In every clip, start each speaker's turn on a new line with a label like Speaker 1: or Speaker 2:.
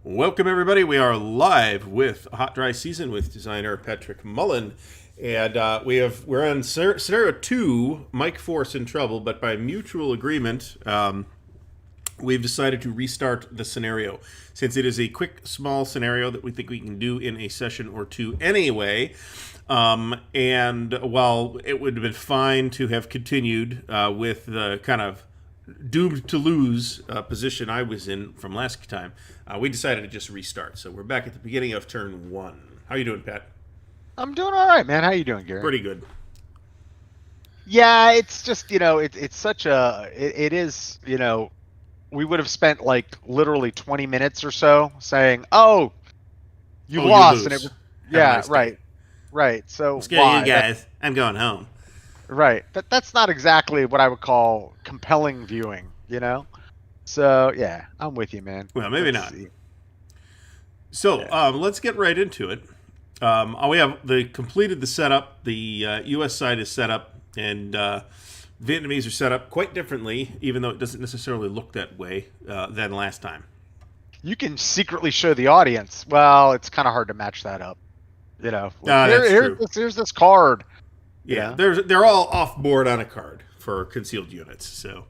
Speaker 1: Welcome, everybody. We are live with Hot Dry Season with designer Patrick Mullen. And we're on scenario 2, Mike Force in trouble, but by mutual agreement, we've decided to restart the scenario. Since it is a quick, small scenario that we think we can do in a session or two anyway, and while it would have been fine to have continued with the kind of doomed to lose position I was in from last time, we decided to just restart. So we're back at the beginning of turn 1. How you doing, Pat?
Speaker 2: I'm doing all right, man. How you doing, Gary?
Speaker 1: Pretty good.
Speaker 2: Yeah, it's just, it's such a, it is, we would have spent like literally 20 minutes or so saying, oh, you lost.
Speaker 1: You
Speaker 2: and it
Speaker 1: lose.
Speaker 2: was, yeah,
Speaker 1: nice
Speaker 2: right.
Speaker 1: day.
Speaker 2: Right. So
Speaker 1: Screw you guys. I'm going home.
Speaker 2: Right. That's not exactly what I would call compelling viewing, So, yeah, I'm with you, man.
Speaker 1: Well, maybe
Speaker 2: Let's
Speaker 1: not.
Speaker 2: see.
Speaker 1: So
Speaker 2: Yeah.
Speaker 1: let's get right into it. We have completed the setup. The U.S. side is set up, and Vietnamese are set up quite differently, even though it doesn't necessarily look that way than last time.
Speaker 2: You can secretly show the audience. Well, it's kind of hard to match that up.
Speaker 1: That's true.
Speaker 2: Here's this card.
Speaker 1: Yeah, they're all off board on a card for concealed units. So,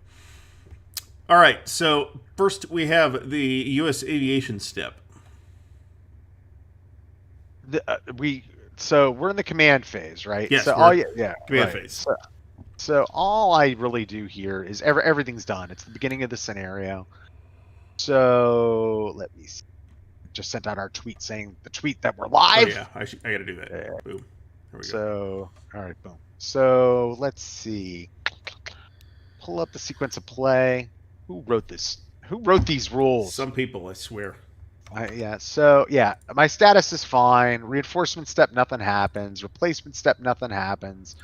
Speaker 1: all right. So first we have the U.S. Aviation step.
Speaker 2: So we're in the command phase, right?
Speaker 1: Yes,
Speaker 2: So
Speaker 1: command phase.
Speaker 2: So all I really do here is everything's done. It's the beginning of the scenario. So let me see. Just sent out our tweet saying the tweet that we're live.
Speaker 1: Oh, yeah, I got to do that.
Speaker 2: Yeah.
Speaker 1: Boom. There we go.
Speaker 2: So all right, boom. So let's see. Pull up the sequence of play. Who wrote this? Who wrote these rules?
Speaker 1: Some people, I swear.
Speaker 2: So my status is fine. Reinforcement step, nothing happens. Replacement step, nothing happens.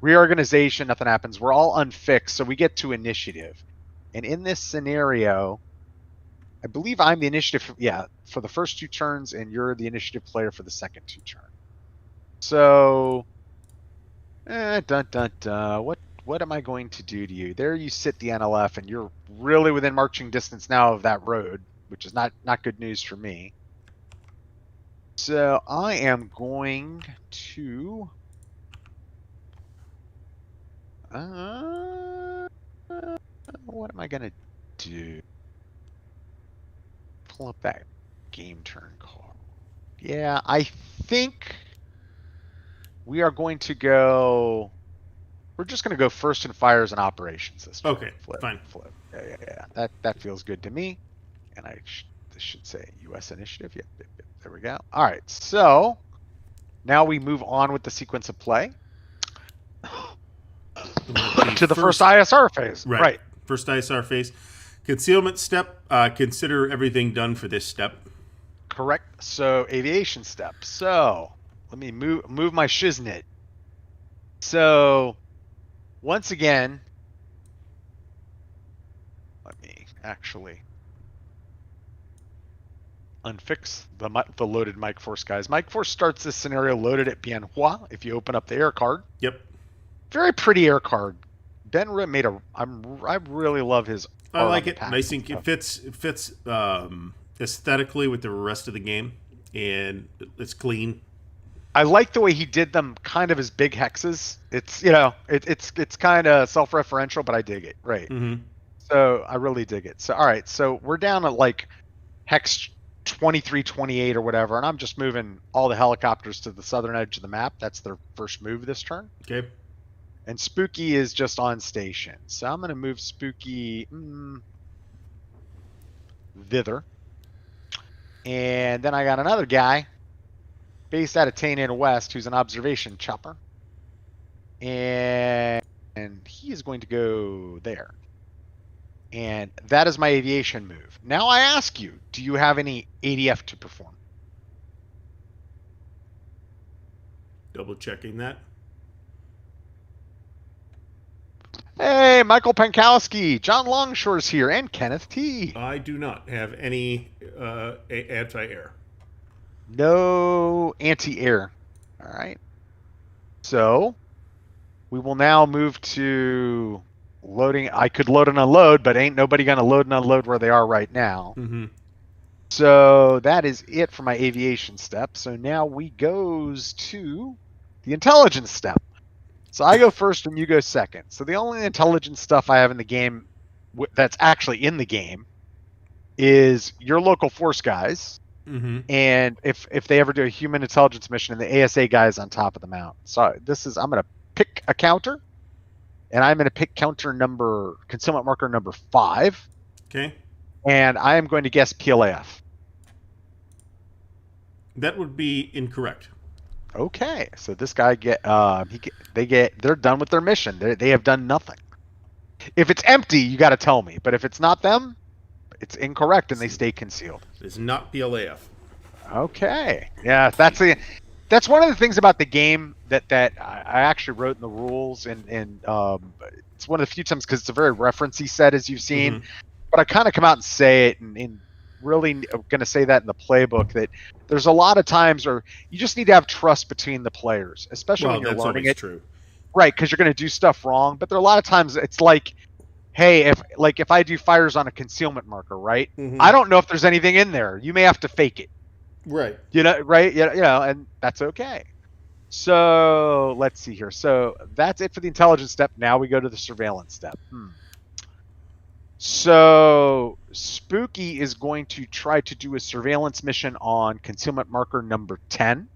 Speaker 2: Reorganization, nothing happens. We're all unfixed, so we get to initiative. And in this scenario, I believe I'm the initiative, for the first 2 turns, and you're the initiative player for the second 2 turns. So, what am I going to do to you? There you sit, the NLF, and you're really within marching distance now of that road, which is not good news for me. So I am going to what am I gonna do? Pull up that game turn card. Yeah, I think we are going to go. We're just going to go first in fires and operations this time.
Speaker 1: Okay, fine.
Speaker 2: Flip. Yeah. That feels good to me. And this should say U.S. initiative. Yeah, there we go. All right, so now we move on with the sequence of play to the first ISR phase. Right.
Speaker 1: First ISR phase. Concealment step. Consider everything done for this step.
Speaker 2: Correct. So aviation step. So let me move my shiznit. So once again, let me actually unfix the loaded Mike Force guys. Mike Force starts this scenario loaded at Bien Hoa. If you open up the air card,
Speaker 1: Yep.
Speaker 2: Very pretty air card. Ben made I really love his.
Speaker 1: I like it. I think it fits aesthetically with the rest of the game, and it's clean.
Speaker 2: I like the way he did them, kind of as big hexes. It's it's kind of self-referential, but I dig it. Right.
Speaker 1: Mm-hmm.
Speaker 2: So I really dig it. So all right, so we're down at like hex 23, 28 or whatever, and I'm just moving all the helicopters to the southern edge of the map. That's their first move this turn.
Speaker 1: Okay.
Speaker 2: And Spooky is just on station, so I'm going to move Spooky thither. And then I got another guy based out of Tainan West who's an observation chopper. And he is going to go there. And that is my aviation move. Now I ask you, do you have any ADF to perform?
Speaker 1: Double checking that.
Speaker 2: Hey, Michael Pankowski, John Longshore's here, and Kenneth T.
Speaker 1: I do not have any anti-air.
Speaker 2: No anti-air. All right. So we will now move to loading. I could load and unload, but ain't nobody going to load and unload where they are right now.
Speaker 1: Mm-hmm.
Speaker 2: So that is it for my aviation step. So now we goes to the intelligence step. So I go first and you go second. So the only intelligence stuff I have in the game that's actually in the game is your local force guys.
Speaker 1: Mm-hmm.
Speaker 2: And if they ever do a human intelligence mission, and the ASA guys on top of the mountain. So I'm going to pick a counter, and I'm going to pick concealment marker number 5.
Speaker 1: Okay.
Speaker 2: And I am going to guess PLAF.
Speaker 1: That would be incorrect.
Speaker 2: Okay, so this guy they're done with their mission. They have done nothing. If it's empty, you got to tell me. But if it's not them, it's incorrect, and they stay concealed.
Speaker 1: It's not PLAF.
Speaker 2: Okay, yeah, that's one of the things about the game that I actually wrote in the rules, and it's one of the few times because it's a very referencey set, as you've seen.
Speaker 1: Mm-hmm.
Speaker 2: But I kind of come out and say it, and really going to say that in the playbook, that there's a lot of times where you just need to have trust between the players, especially when you're learning it.
Speaker 1: True.
Speaker 2: Right, because you're going to do stuff wrong. But there are a lot of times it's like, hey, if I do fires on a concealment marker, right?
Speaker 1: Mm-hmm.
Speaker 2: I don't know if there's anything in there. You may have to fake it.
Speaker 1: Right.
Speaker 2: Right? And that's okay. So let's see here. So that's it for the intelligence step. Now we go to the surveillance step. So Spooky is going to try to do a surveillance mission on concealment marker number 10.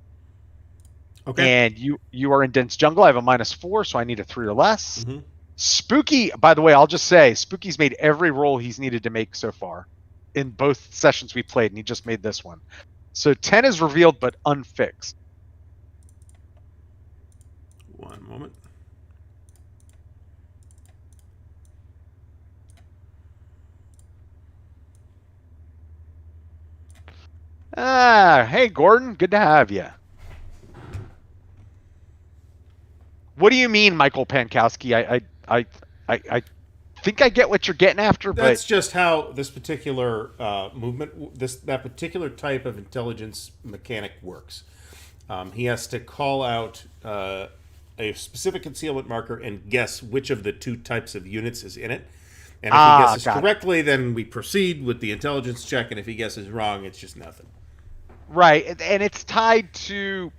Speaker 1: Okay.
Speaker 2: And you are in dense jungle. I have a -4, so I need a 3 or less.
Speaker 1: Mm-hmm.
Speaker 2: Spooky, by the way, I'll just say, Spooky's made every roll he's needed to make so far in both sessions we played, and he just made this one. So 10 is revealed, but unfixed.
Speaker 1: One moment.
Speaker 2: Hey, Gordon, good to have you. What do you mean, Michael Pankowski? I think I get what you're getting after, but
Speaker 1: That's just how this particular that particular type of intelligence mechanic works. He has to call out a specific concealment marker and guess which of the two types of units is in it. And if he guesses correctly, then we proceed with the intelligence check, and if he guesses wrong, it's just nothing.
Speaker 2: Right, and it's tied to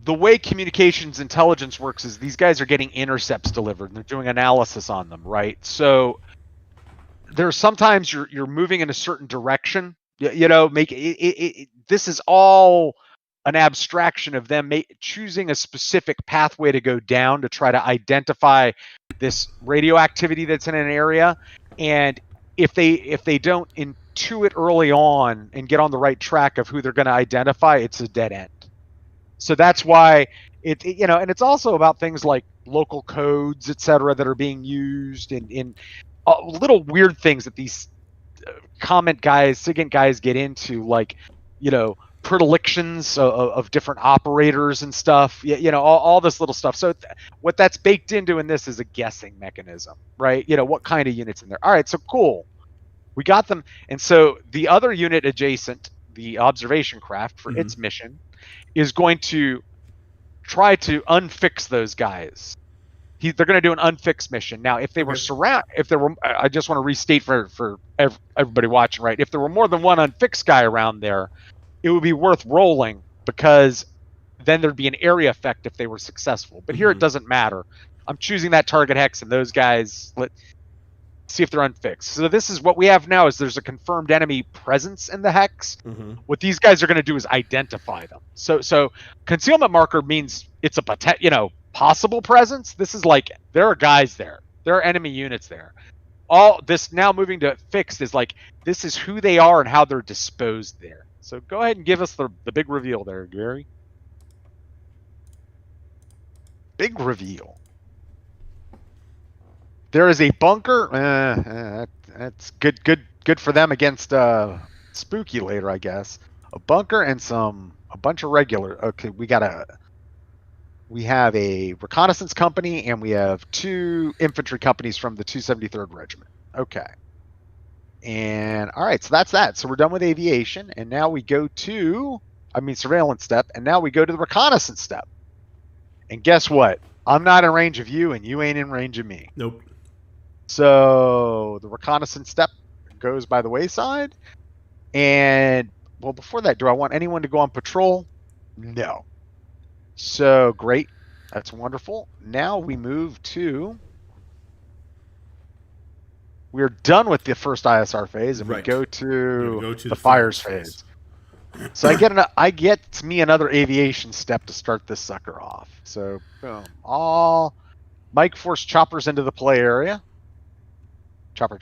Speaker 2: the way communications intelligence works is these guys are getting intercepts delivered and they're doing analysis on them, right? So there's sometimes you're moving in a certain direction, this is all an abstraction of them choosing a specific pathway to go down to try to identify this radioactivity that's in an area. And if they don't intuit early on and get on the right track of who they're going to identify, it's a dead end. So that's why and it's also about things like local codes, etc., that are being used in little weird things that these SIGINT guys get into, like, predilections of different operators and stuff, all this little stuff. So what that's baked into in this is a guessing mechanism, right? What kind of units in there. All right, so cool. We got them. And so the other unit adjacent, the observation craft for its mission, is going to try to unfix those guys. They're going to do an unfixed mission. Now, if they were I just want to restate for everybody watching, right? If there were more than one unfixed guy around there, it would be worth rolling, because then there'd be an area effect if they were successful. But here it doesn't matter. I'm choosing that target hex, and those guys, let's see if they're unfixed. So this is what we have now, is there's a confirmed enemy presence in the hex. What these guys are going to do is identify them. So concealment marker means it's a possible presence. This is like, there are guys there. There are enemy units there. All this now moving to fixed is like, this is who they are and how they're disposed there. So go ahead and give us the big reveal there, Gary. Big reveal. There is a bunker. That's good for them against Spooky later, I guess. A bunker and a bunch of regular. Okay, we have a reconnaissance company, and we have 2 infantry companies from the 273rd Regiment. Okay. And all right, so that's that. So we're done with aviation, and now we go to, surveillance step, and now we go to the reconnaissance step. And guess what? I'm not in range of you, and you ain't in range of me.
Speaker 1: Nope.
Speaker 2: So the reconnaissance step goes by the wayside, And, well, before that, do I want anyone to go on patrol? No. So, great. That's wonderful. Now we move to... We're done with the first ISR phase, and we
Speaker 1: Right.
Speaker 2: go
Speaker 1: We're
Speaker 2: to
Speaker 1: gonna go to
Speaker 2: the fires phase. So I get me another aviation step to start this sucker off. So boom, all Mike Force choppers into the play area. Chopper.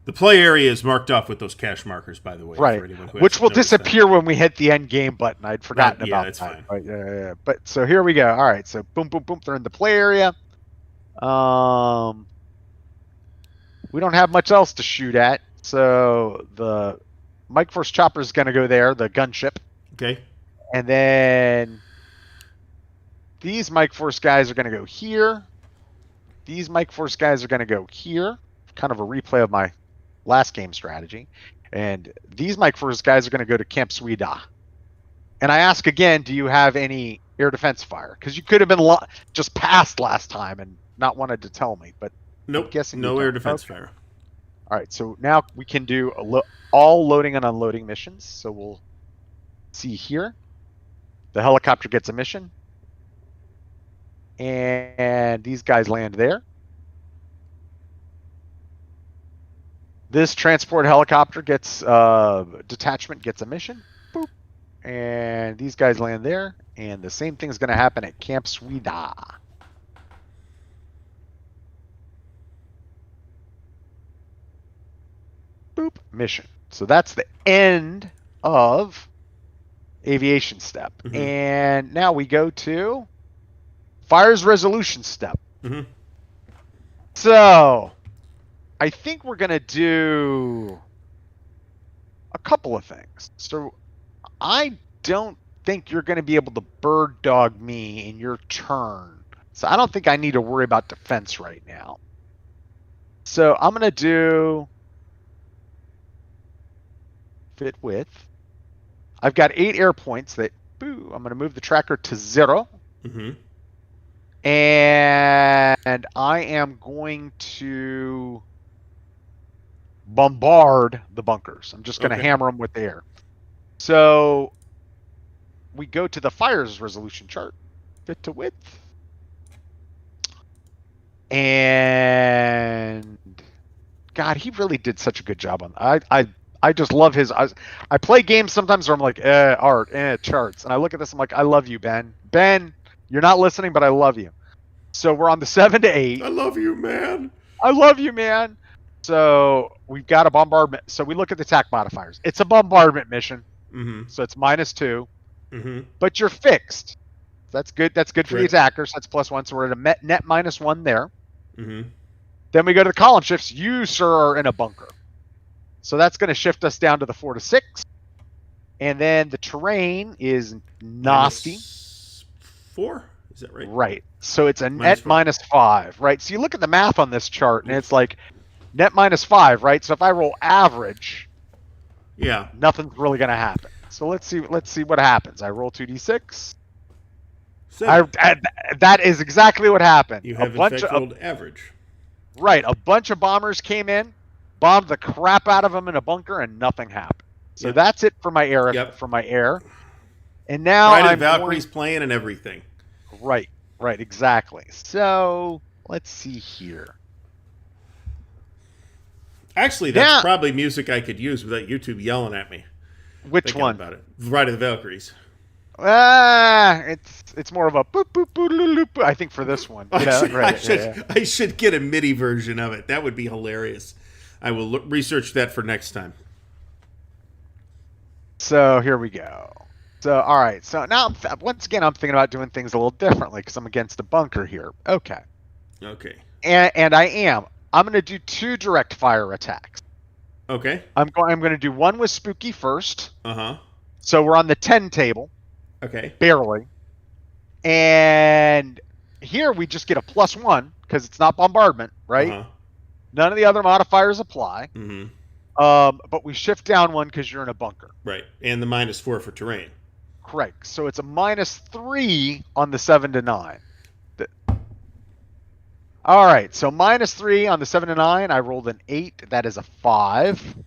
Speaker 1: The play area is marked off with those cache markers, by the way,
Speaker 2: Right,
Speaker 1: for anyone who
Speaker 2: which
Speaker 1: hasn't
Speaker 2: will
Speaker 1: noticed
Speaker 2: disappear when we hit the end game button. I'd forgotten
Speaker 1: Right, yeah,
Speaker 2: about
Speaker 1: that's
Speaker 2: that.
Speaker 1: fine.
Speaker 2: Right, yeah. But so here we go. All right, so boom, they're in the play area. We don't have much else to shoot at, so the Mike Force chopper is going to go there, the gunship.
Speaker 1: Okay.
Speaker 2: And then these Mike Force guys are going to go here. These Mike Force guys are going to go here. Kind of a replay of my last game strategy. And these Mike Force guys are going to go to Camp Sweda. And I ask again, do you have any air defense fire? Because you could have been just passed last time and not wanted to tell me. But
Speaker 1: Nope.
Speaker 2: I'm guessing
Speaker 1: no air defense fire.
Speaker 2: All right, so now we can do all loading and unloading missions. So we'll see here. The helicopter gets a mission. And these guys land there. This transport helicopter gets detachment gets a mission. Boop. And these guys land there. And the same thing is going to happen at Camp Sweda. Boop. Mission. So that's the end of aviation step.
Speaker 1: Mm-hmm.
Speaker 2: And now we go to fires resolution step.
Speaker 1: Mm-hmm.
Speaker 2: So I think we're going to do a couple of things. So I don't think you're going to be able to bird dog me in your turn. So I don't think I need to worry about defense right now. So I'm going to do fit with. I've got 8 air points that, boo, I'm going to move the tracker to 0.
Speaker 1: Mm-hmm.
Speaker 2: And I am going to bombard the bunkers. I'm just going to hammer them with air. So we go to the fires resolution chart. Fit to width. And God, he really did such a good job on I just love his. I play games sometimes where I'm like, art, charts, and I look at this. I'm like, I love you, Ben. Ben, you're not listening, but I love you. So we're on the 7 to 8.
Speaker 1: I love you, man.
Speaker 2: I love you, man. So we've got a bombardment. So we look at the attack modifiers. It's a bombardment mission.
Speaker 1: Mm-hmm.
Speaker 2: So it's -2.
Speaker 1: Mm-hmm.
Speaker 2: But you're fixed. That's good. That's good for the
Speaker 1: Correct.
Speaker 2: attackers. That's +1. So we're at a net -1 there.
Speaker 1: Mm-hmm.
Speaker 2: Then we go to the column shifts. You, sir, are in a bunker. So that's going to shift us down to the 4 to 6. And then the terrain is nasty.
Speaker 1: -4? Is that right?
Speaker 2: Right. So it's a net -5, right? So you look at the math on this chart, and it's like net -5, right? So if I roll average,
Speaker 1: yeah,
Speaker 2: nothing's really going to happen. So let's see what happens. I roll 2d6. That is exactly what happened.
Speaker 1: You have in fact rolled average.
Speaker 2: Right. A bunch of bombers came in, bombed the crap out of them in a bunker, and nothing happened. So that's it for my air.
Speaker 1: Yep.
Speaker 2: For my air. And now
Speaker 1: I'm Valkyrie's playing and everything.
Speaker 2: Right, exactly. So let's see here.
Speaker 1: Actually, that's probably music I could use without YouTube yelling at me.
Speaker 2: Which one?
Speaker 1: About it. Ride of the Valkyries.
Speaker 2: It's more of a boop boop boop loop, loop. I think for this one.
Speaker 1: I should get a MIDI version of it. That would be hilarious. I will research that for next time.
Speaker 2: So here we go. So all right. So now once again, I'm thinking about doing things a little differently because I'm against a bunker here. Okay. And I am. I'm going to do 2 direct fire attacks.
Speaker 1: Okay.
Speaker 2: I'm going to do one with Spooky first.
Speaker 1: Uh-huh.
Speaker 2: So we're on the 10 table.
Speaker 1: Okay.
Speaker 2: Barely. And here we just get a +1 because it's not bombardment, right?
Speaker 1: Uh-huh.
Speaker 2: None of the other modifiers apply.
Speaker 1: Mm-hmm.
Speaker 2: But we shift down 1 because you're in a bunker.
Speaker 1: Right. And the -4 for terrain.
Speaker 2: Correct. So it's a -3 on the 7 to 9. All right. So -3 on the 7 to 9. I rolled an 8. That is a 5.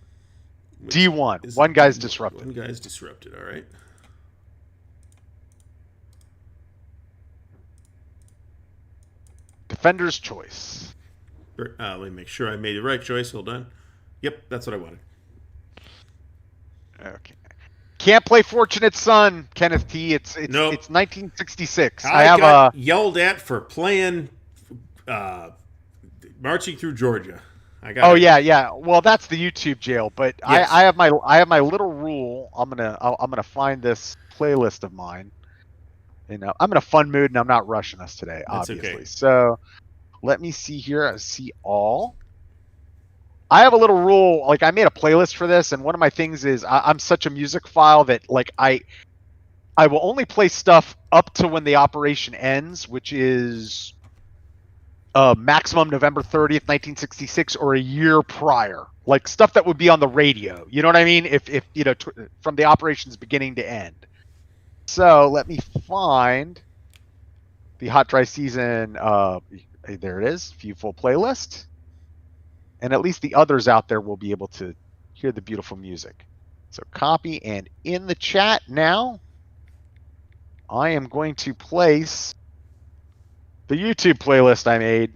Speaker 2: D1. One guy's disrupted.
Speaker 1: One guy's disrupted. All right.
Speaker 2: Defender's choice.
Speaker 1: Let me make sure I made the right choice. Hold on. Yep, that's what I wanted.
Speaker 2: Okay. Can't play Fortunate Son, Kenneth T. It's
Speaker 1: Nope.
Speaker 2: It's 1966.
Speaker 1: I got yelled at for playing Marching Through Georgia.
Speaker 2: Yeah. Well, that's the YouTube jail, but yes. I have my little rule. I'm gonna find this playlist of mine. You know, I'm in a fun mood and I'm not rushing us today,
Speaker 1: That's
Speaker 2: obviously.
Speaker 1: Okay.
Speaker 2: So let me see here. I see all. I have a little rule. Like, I made a playlist for this, and one of my things is I'm such a music file that like I will only play stuff up to when the operation ends, which is maximum November 30th, 1966, or a year prior. Like stuff that would be on the radio. You know what I mean? If you know, from the operation's beginning to end. So let me find the Hot Dry Season. There it is, view full playlist. And at least the others out there will be able to hear the beautiful music. So copy, and in the chat now, I am going to place the YouTube playlist I made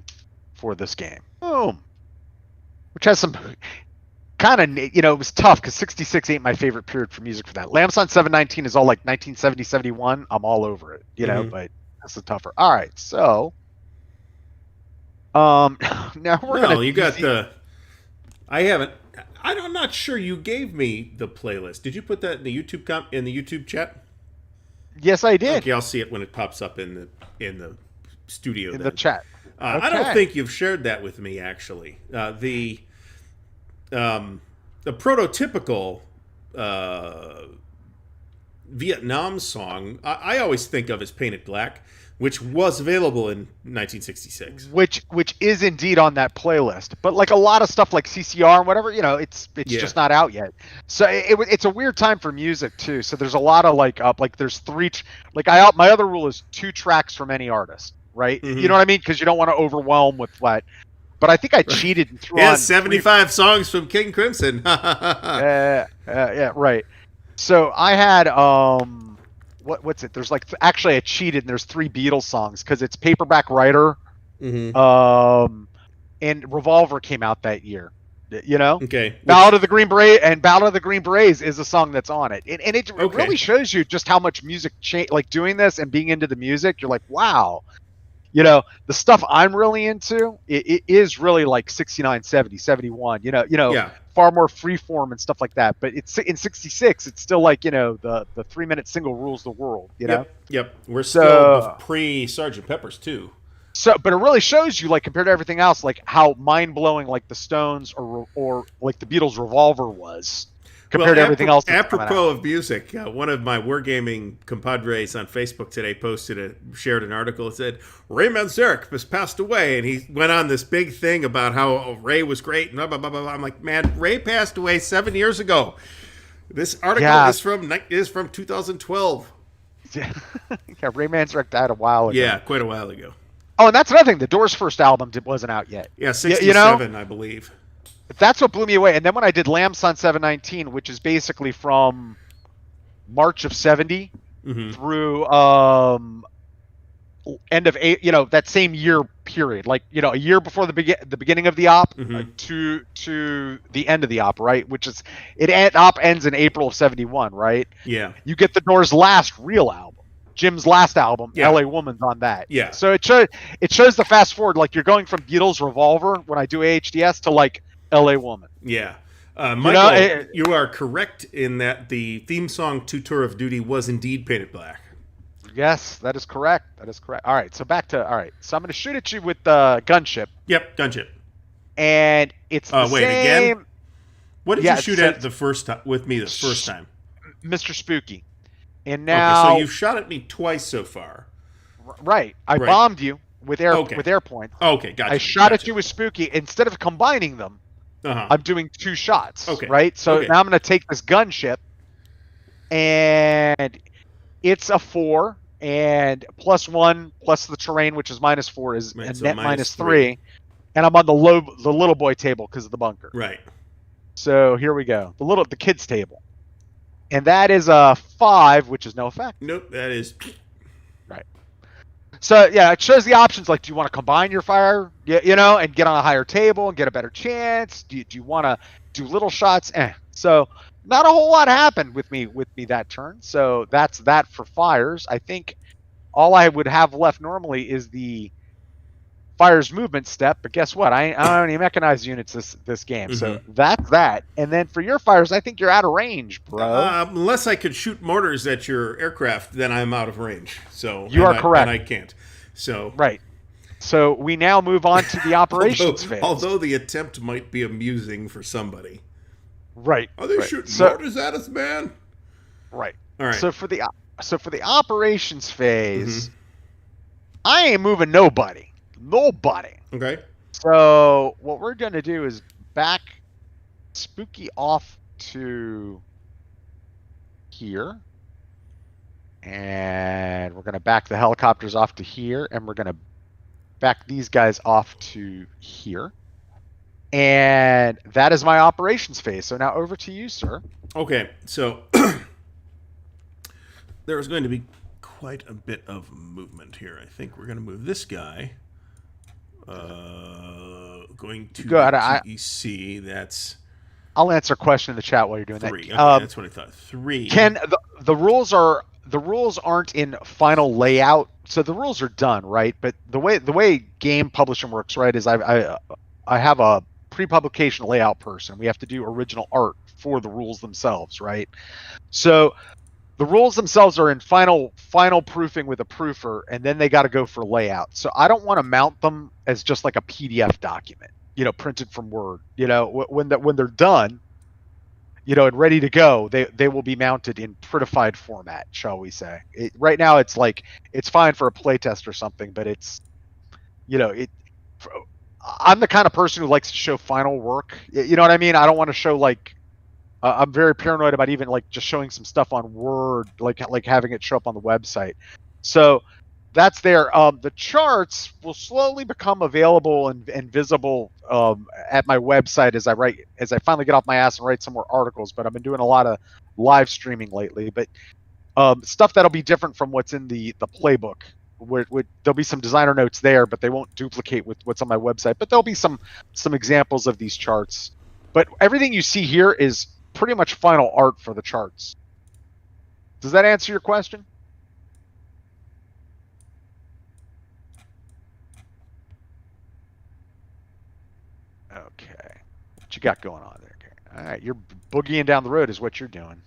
Speaker 2: for this game. Boom. Which has some kind of, you know, it was tough because 66 ain't my favorite period for music for that. Lamson 719 is all like 1970, 71. I'm all over it, you know, but that's the tougher. All right, so now we're gonna.
Speaker 1: You got the. I'm not sure you gave me the playlist. Did you put that in the YouTube chat?
Speaker 2: Yes, I did.
Speaker 1: Okay, I'll see it when it pops up in the studio.
Speaker 2: The chat. Okay.
Speaker 1: I don't think you've shared that with me actually. The prototypical Vietnam song I always think of as Painted Black, which was available in 1966.
Speaker 2: Which is indeed on that playlist. But like a lot of stuff like CCR and whatever, you know, it's just not out yet. So it's a weird time for music too. So there's a lot of like there's three my other rule is 2 tracks from any artist, right?
Speaker 1: Mm-hmm.
Speaker 2: You know what I mean? Because you don't want to overwhelm with that. But I think I cheated and threw on
Speaker 1: 75 songs from King Crimson.
Speaker 2: Yeah, right. So I had what's it? There's actually I cheated and there's 3 Beatles songs because it's Paperback Writer, and Revolver came out that year. You know,
Speaker 1: okay.
Speaker 2: Ballad of the Green Berets is a song that's on it, and it really shows you just how much music like doing this and being into the music. You're like, wow. You know, the stuff I'm really into, it is really like 69, 70, 71, you know, far more freeform and stuff like that. But it's in 66, it's still like, you know, the 3-minute single rules the world, you know?
Speaker 1: Yep. We're still pre-Sgt. Pepper's too.
Speaker 2: So, but it really shows you, like, compared to everything else, like how mind-blowing like the Stones or like the Beatles' Revolver was. Compared to everything else.
Speaker 1: Apropos of music, one of my wargaming compadres on Facebook today shared an article that said Ray Manzarek has passed away, and he went on this big thing about how Ray was great and blah blah blah blah. I'm like, man, Ray passed away 7 years ago. This article is from 2012.
Speaker 2: Yeah, Ray Manzarek died a while ago.
Speaker 1: Yeah, quite a while ago.
Speaker 2: Oh, and that's another thing. The Doors' first album wasn't out yet.
Speaker 1: Yeah, 67, I believe.
Speaker 2: That's what blew me away. And then when I did Lamson 719, which is basically from March of 70 through end of that same year period, like, you know, a year before the beginning of the op to the end of the op, right? Which is op ends in April of 71, right?
Speaker 1: Yeah.
Speaker 2: You get the Doors' last real album. Jim's last album, LA Woman's on that.
Speaker 1: Yeah.
Speaker 2: So it shows the fast forward, like you're going from Beatles' Revolver when I do AHDS to like LA Woman.
Speaker 1: Yeah. Michael, you are correct in that the theme song to Tour of Duty was indeed Painted Black.
Speaker 2: Yes, that is correct. All right, so so I'm going to shoot at you with the gunship.
Speaker 1: Yep, gunship.
Speaker 2: And it's the
Speaker 1: wait,
Speaker 2: same...
Speaker 1: again? What did you shoot at the first time with me the first time?
Speaker 2: Mr. Spooky. And now...
Speaker 1: Okay, so you've shot at me twice so far.
Speaker 2: Right. I bombed you with air points.
Speaker 1: Okay, gotcha.
Speaker 2: I shot at you with Spooky. Instead of combining them, I'm doing 2 shots.
Speaker 1: Okay.
Speaker 2: Right? So now I'm going to take this gunship, and it's a 4, and +1 plus the terrain, which is -4, is a net -3. And I'm on the little boy table because of the bunker.
Speaker 1: Right.
Speaker 2: So here we go. The kids table. And that is a 5, which is no effect.
Speaker 1: Nope, that is...
Speaker 2: Right. So yeah, it shows the options. Like, do you want to combine your fire, and get on a higher table and get a better chance? Do you want to do little shots? So not a whole lot happened with me that turn. So that's that for fires. I think all I would have left normally is the fire's movement step, but guess what? I don't have any mechanized units this game,
Speaker 1: Mm-hmm.
Speaker 2: so that's that. And then for your fires, I think you're out of range, bro.
Speaker 1: Unless I could shoot mortars at your aircraft, then I'm out of range. So
Speaker 2: you are correct,
Speaker 1: and I can't. So
Speaker 2: right. So we now move on to the operations phase.
Speaker 1: Although the attempt might be amusing for somebody.
Speaker 2: Right.
Speaker 1: Are they
Speaker 2: right.
Speaker 1: shooting mortars at us, man?
Speaker 2: Right.
Speaker 1: All right.
Speaker 2: So for the operations phase, I ain't moving nobody.
Speaker 1: Okay.
Speaker 2: So what we're going to do is back Spooky off to here. And we're going to back the helicopters off to here. And we're going to back these guys off to here. And that is my operations phase. So now over to you, sir.
Speaker 1: Okay. So there's going to be quite a bit of movement here. I think we're going to move this guy. Going to TEC. That's.
Speaker 2: I'll answer a question in the chat while you're doing
Speaker 1: 3.
Speaker 2: that.
Speaker 1: Okay, that's what I thought. 3.
Speaker 2: Ken, the rules aren't in final layout, so the rules are done, right? But the way game publishing works, right, is I have a pre-publication layout person. We have to do original art for the rules themselves, right? So the rules themselves are in final proofing with a proofer, and then they got to go for layout. So I don't want to mount them as just like a PDF document, printed from Word. When they're done, and ready to go, they will be mounted in prettified format, shall we say? Right now, it's fine for a playtest or something, but it's, I'm the kind of person who likes to show final work. You know what I mean? I don't want to show I'm very paranoid about even just showing some stuff on Word, like having it show up on the website. So that's there. The charts will slowly become available and visible at my website as I finally get off my ass and write some more articles. But I've been doing a lot of live streaming lately. But stuff that'll be different from what's in the playbook. Where there'll be some designer notes there, but they won't duplicate with what's on my website. But there'll be some examples of these charts. But everything you see here is pretty much final art for the charts. Does that answer your question? Okay. What you got going on there, Karen? All right, you're boogieing down the road is what you're doing.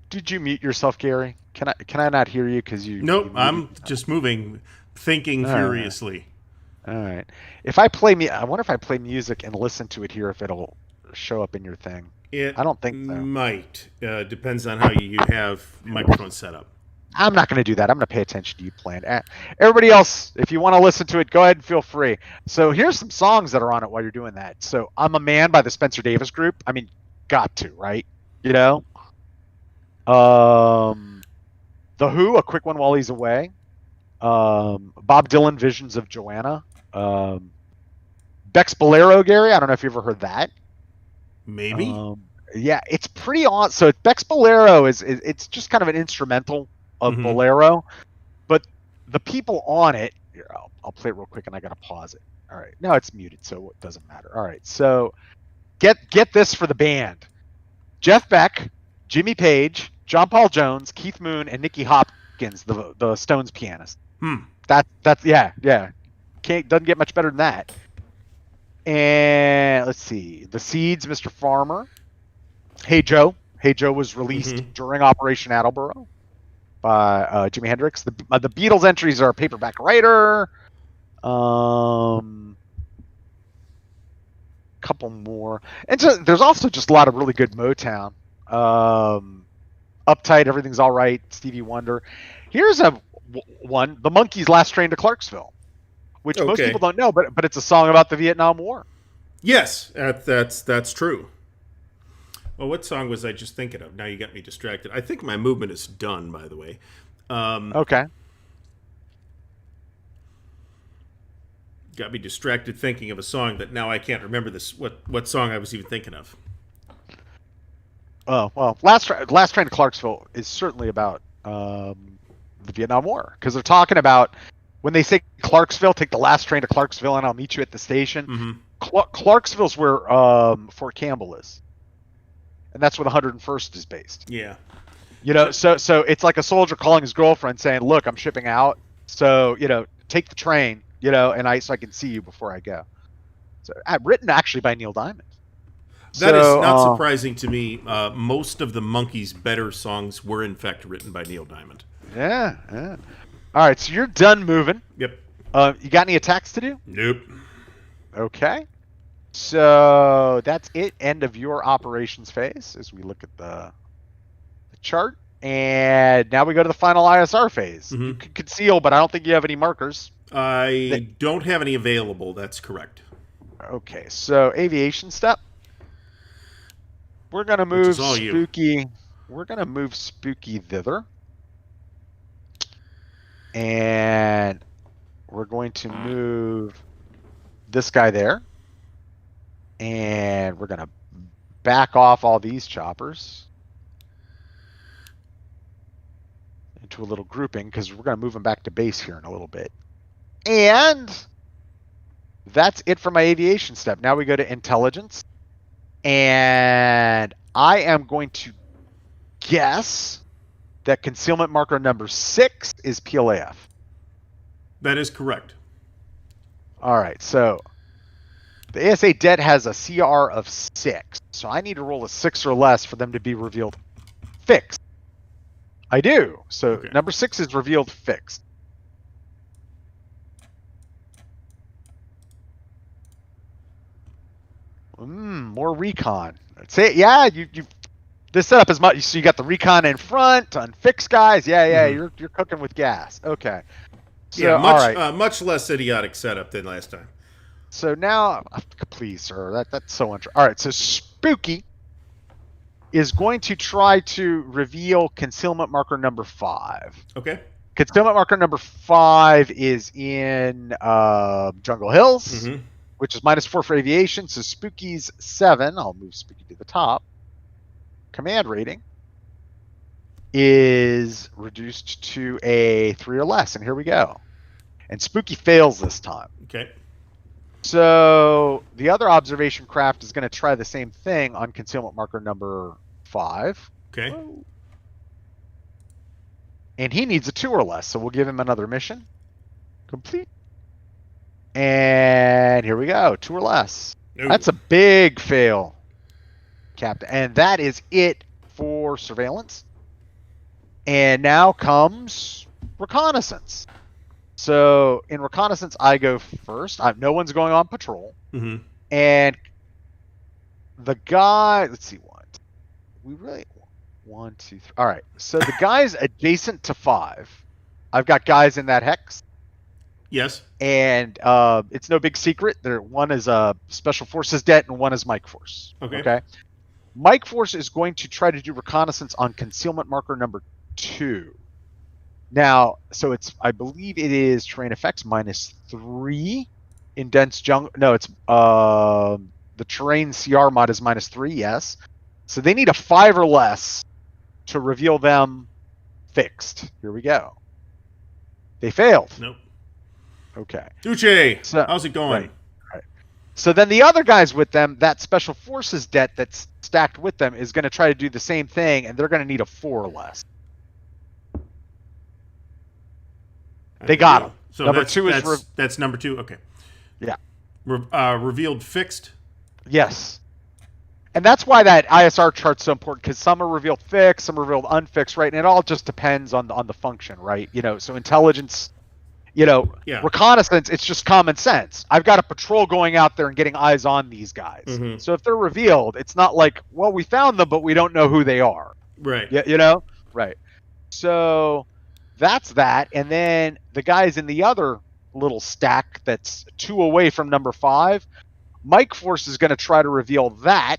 Speaker 2: Did you mute yourself, Gary? Can I not hear you because you?
Speaker 1: Nope,
Speaker 2: you
Speaker 1: I'm just moving, thinking furiously.
Speaker 2: All right. If I play I wonder if I play music and listen to it here, if it'll show up in your thing. I don't think so.
Speaker 1: Might. Depends on how you have microphone set up.
Speaker 2: I'm not going to do that. I'm going to pay attention to you playing. Everybody else, if you want to listen to it, go ahead and feel free. So here's some songs that are on it while you're doing that. So I'm a Man by the Spencer Davis Group. I mean, got to, right? The Who, A Quick One While He's Away. Bob Dylan, Visions of Joanna. Beck's Bolero, Gary. I don't know if you ever heard that.
Speaker 1: Maybe.
Speaker 2: Yeah, it's pretty awesome. So Beck's Bolero it's just kind of an instrumental of Bolero, but the people on it. Here, I'll play it real quick, and I gotta pause it. All right, now it's muted, so it doesn't matter. All right, so get this for the band: Jeff Beck, Jimmy Page, John Paul Jones, Keith Moon, and Nicky Hopkins, the Stones pianist. That's yeah. Doesn't get much better than that. And let's see, The Seeds, Mr. Farmer. Hey Joe was released during Operation Attleboro by Jimi Hendrix. The Beatles entries are Paperback Writer, Couple more, and so there's also just a lot of really good Motown. Uptight, everything's all right. Stevie Wonder. Here's one: the Monkees' "Last Train to Clarksville," which most
Speaker 1: Okay.
Speaker 2: people don't know, but it's a song about the Vietnam War.
Speaker 1: Yes, that's true. Well, what song was I just thinking of? Now you got me distracted. I think my movement is done, by the way.
Speaker 2: Okay.
Speaker 1: Got me distracted thinking of a song that now I can't remember what song I was even thinking of.
Speaker 2: Oh well, last train to Clarksville is certainly about the Vietnam War, because they're talking about when they say Clarksville, take the last train to Clarksville, and I'll meet you at the station.
Speaker 1: Mm-hmm.
Speaker 2: Clarksville's where Fort Campbell is, and that's where the 101st is based.
Speaker 1: Yeah.
Speaker 2: So it's like a soldier calling his girlfriend saying, "Look, I'm shipping out, so take the train, and so I can see you before I go." So written actually by Neil Diamond.
Speaker 1: That is not surprising to me. Most of the Monkees' better songs were, in fact, written by Neil Diamond.
Speaker 2: Yeah. All right, so you're done moving.
Speaker 1: Yep.
Speaker 2: You got any attacks to do?
Speaker 1: Nope.
Speaker 2: Okay. So that's it. End of your operations phase as we look at the chart. And now we go to the final ISR phase.
Speaker 1: Mm-hmm.
Speaker 2: You can conceal, but I don't think you have any markers.
Speaker 1: I don't have any available. That's correct.
Speaker 2: Okay, so aviation step. We're going to move Spooky. We're going to move Spooky thither. And we're going to move this guy there. And we're going to back off all these choppers into a little grouping, because we're going to move them back to base here in a little bit. And that's it for my aviation step. Now we go to intelligence. And I am going to guess that concealment marker number 6 is PLAF.
Speaker 1: That is correct.
Speaker 2: All right, so the ASA debt has a CR of 6. So I need to roll a 6 or less for them to be revealed fixed. I do. So okay. Number 6 is revealed fixed. More recon. Say yeah, you this setup is much. So you got the recon in front, unfixed guys. Yeah, mm-hmm. You're cooking with gas. Okay. So,
Speaker 1: yeah,
Speaker 2: all right.
Speaker 1: Much less idiotic setup than last time.
Speaker 2: So now, please, sir, that's so interesting. All right, so Spooky is going to try to reveal concealment marker number 5.
Speaker 1: Okay.
Speaker 2: Concealment marker number 5 is in Jungle Hills. Mm-hmm. Which is -4 for aviation, so Spooky's 7. I'll move Spooky to the top. Command rating is reduced to a 3 or less, and here we go. And Spooky fails this time.
Speaker 1: Okay.
Speaker 2: So the other observation craft is going to try the same thing on concealment marker number 5.
Speaker 1: Okay.
Speaker 2: And he needs a 2 or less, so we'll give him another mission. Complete. And here we go, 2 or less. Ooh. That's a big fail, Captain. And that is it for surveillance. And now comes reconnaissance. So in reconnaissance, I go first. No one's going on patrol.
Speaker 1: Mm-hmm.
Speaker 2: And the guy, let's see what. We really, 1, 2, 3. All right. So the guy's adjacent to 5. I've got guys in that hex.
Speaker 1: Yes.
Speaker 2: And it's no big secret. One is a Special Forces det and one is Mike Force. Okay. Mike Force is going to try to do reconnaissance on concealment marker number 2. Now, so I believe it is terrain effects -3 in dense jungle. No, it's the terrain CR mod is -3. Yes. So they need a 5 or less to reveal them fixed. Here we go. They failed.
Speaker 1: Nope.
Speaker 2: Okay.
Speaker 1: Duce, so, how's it going?
Speaker 2: Right. So then the other guys with them, that Special Forces det that's stacked with them is going to try to do the same thing, and they're going to need a 4 or less. They got him.
Speaker 1: So number 2 is that's number 2. Okay.
Speaker 2: Yeah.
Speaker 1: Revealed fixed.
Speaker 2: Yes. And that's why that ISR chart's so important, because some are revealed fixed, some are revealed unfixed, right? And it all just depends on the function, right? So intelligence
Speaker 1: Yeah.
Speaker 2: Reconnaissance, it's just common sense. I've got a patrol going out there and getting eyes on these guys.
Speaker 1: Mhm.
Speaker 2: So if they're revealed, it's not like, well, we found them, but we don't know who they are.
Speaker 1: Right.
Speaker 2: Yeah, right. So that's that. And then the guys in the other little stack that's 2 away from number 5, Mike Force is going to try to reveal that.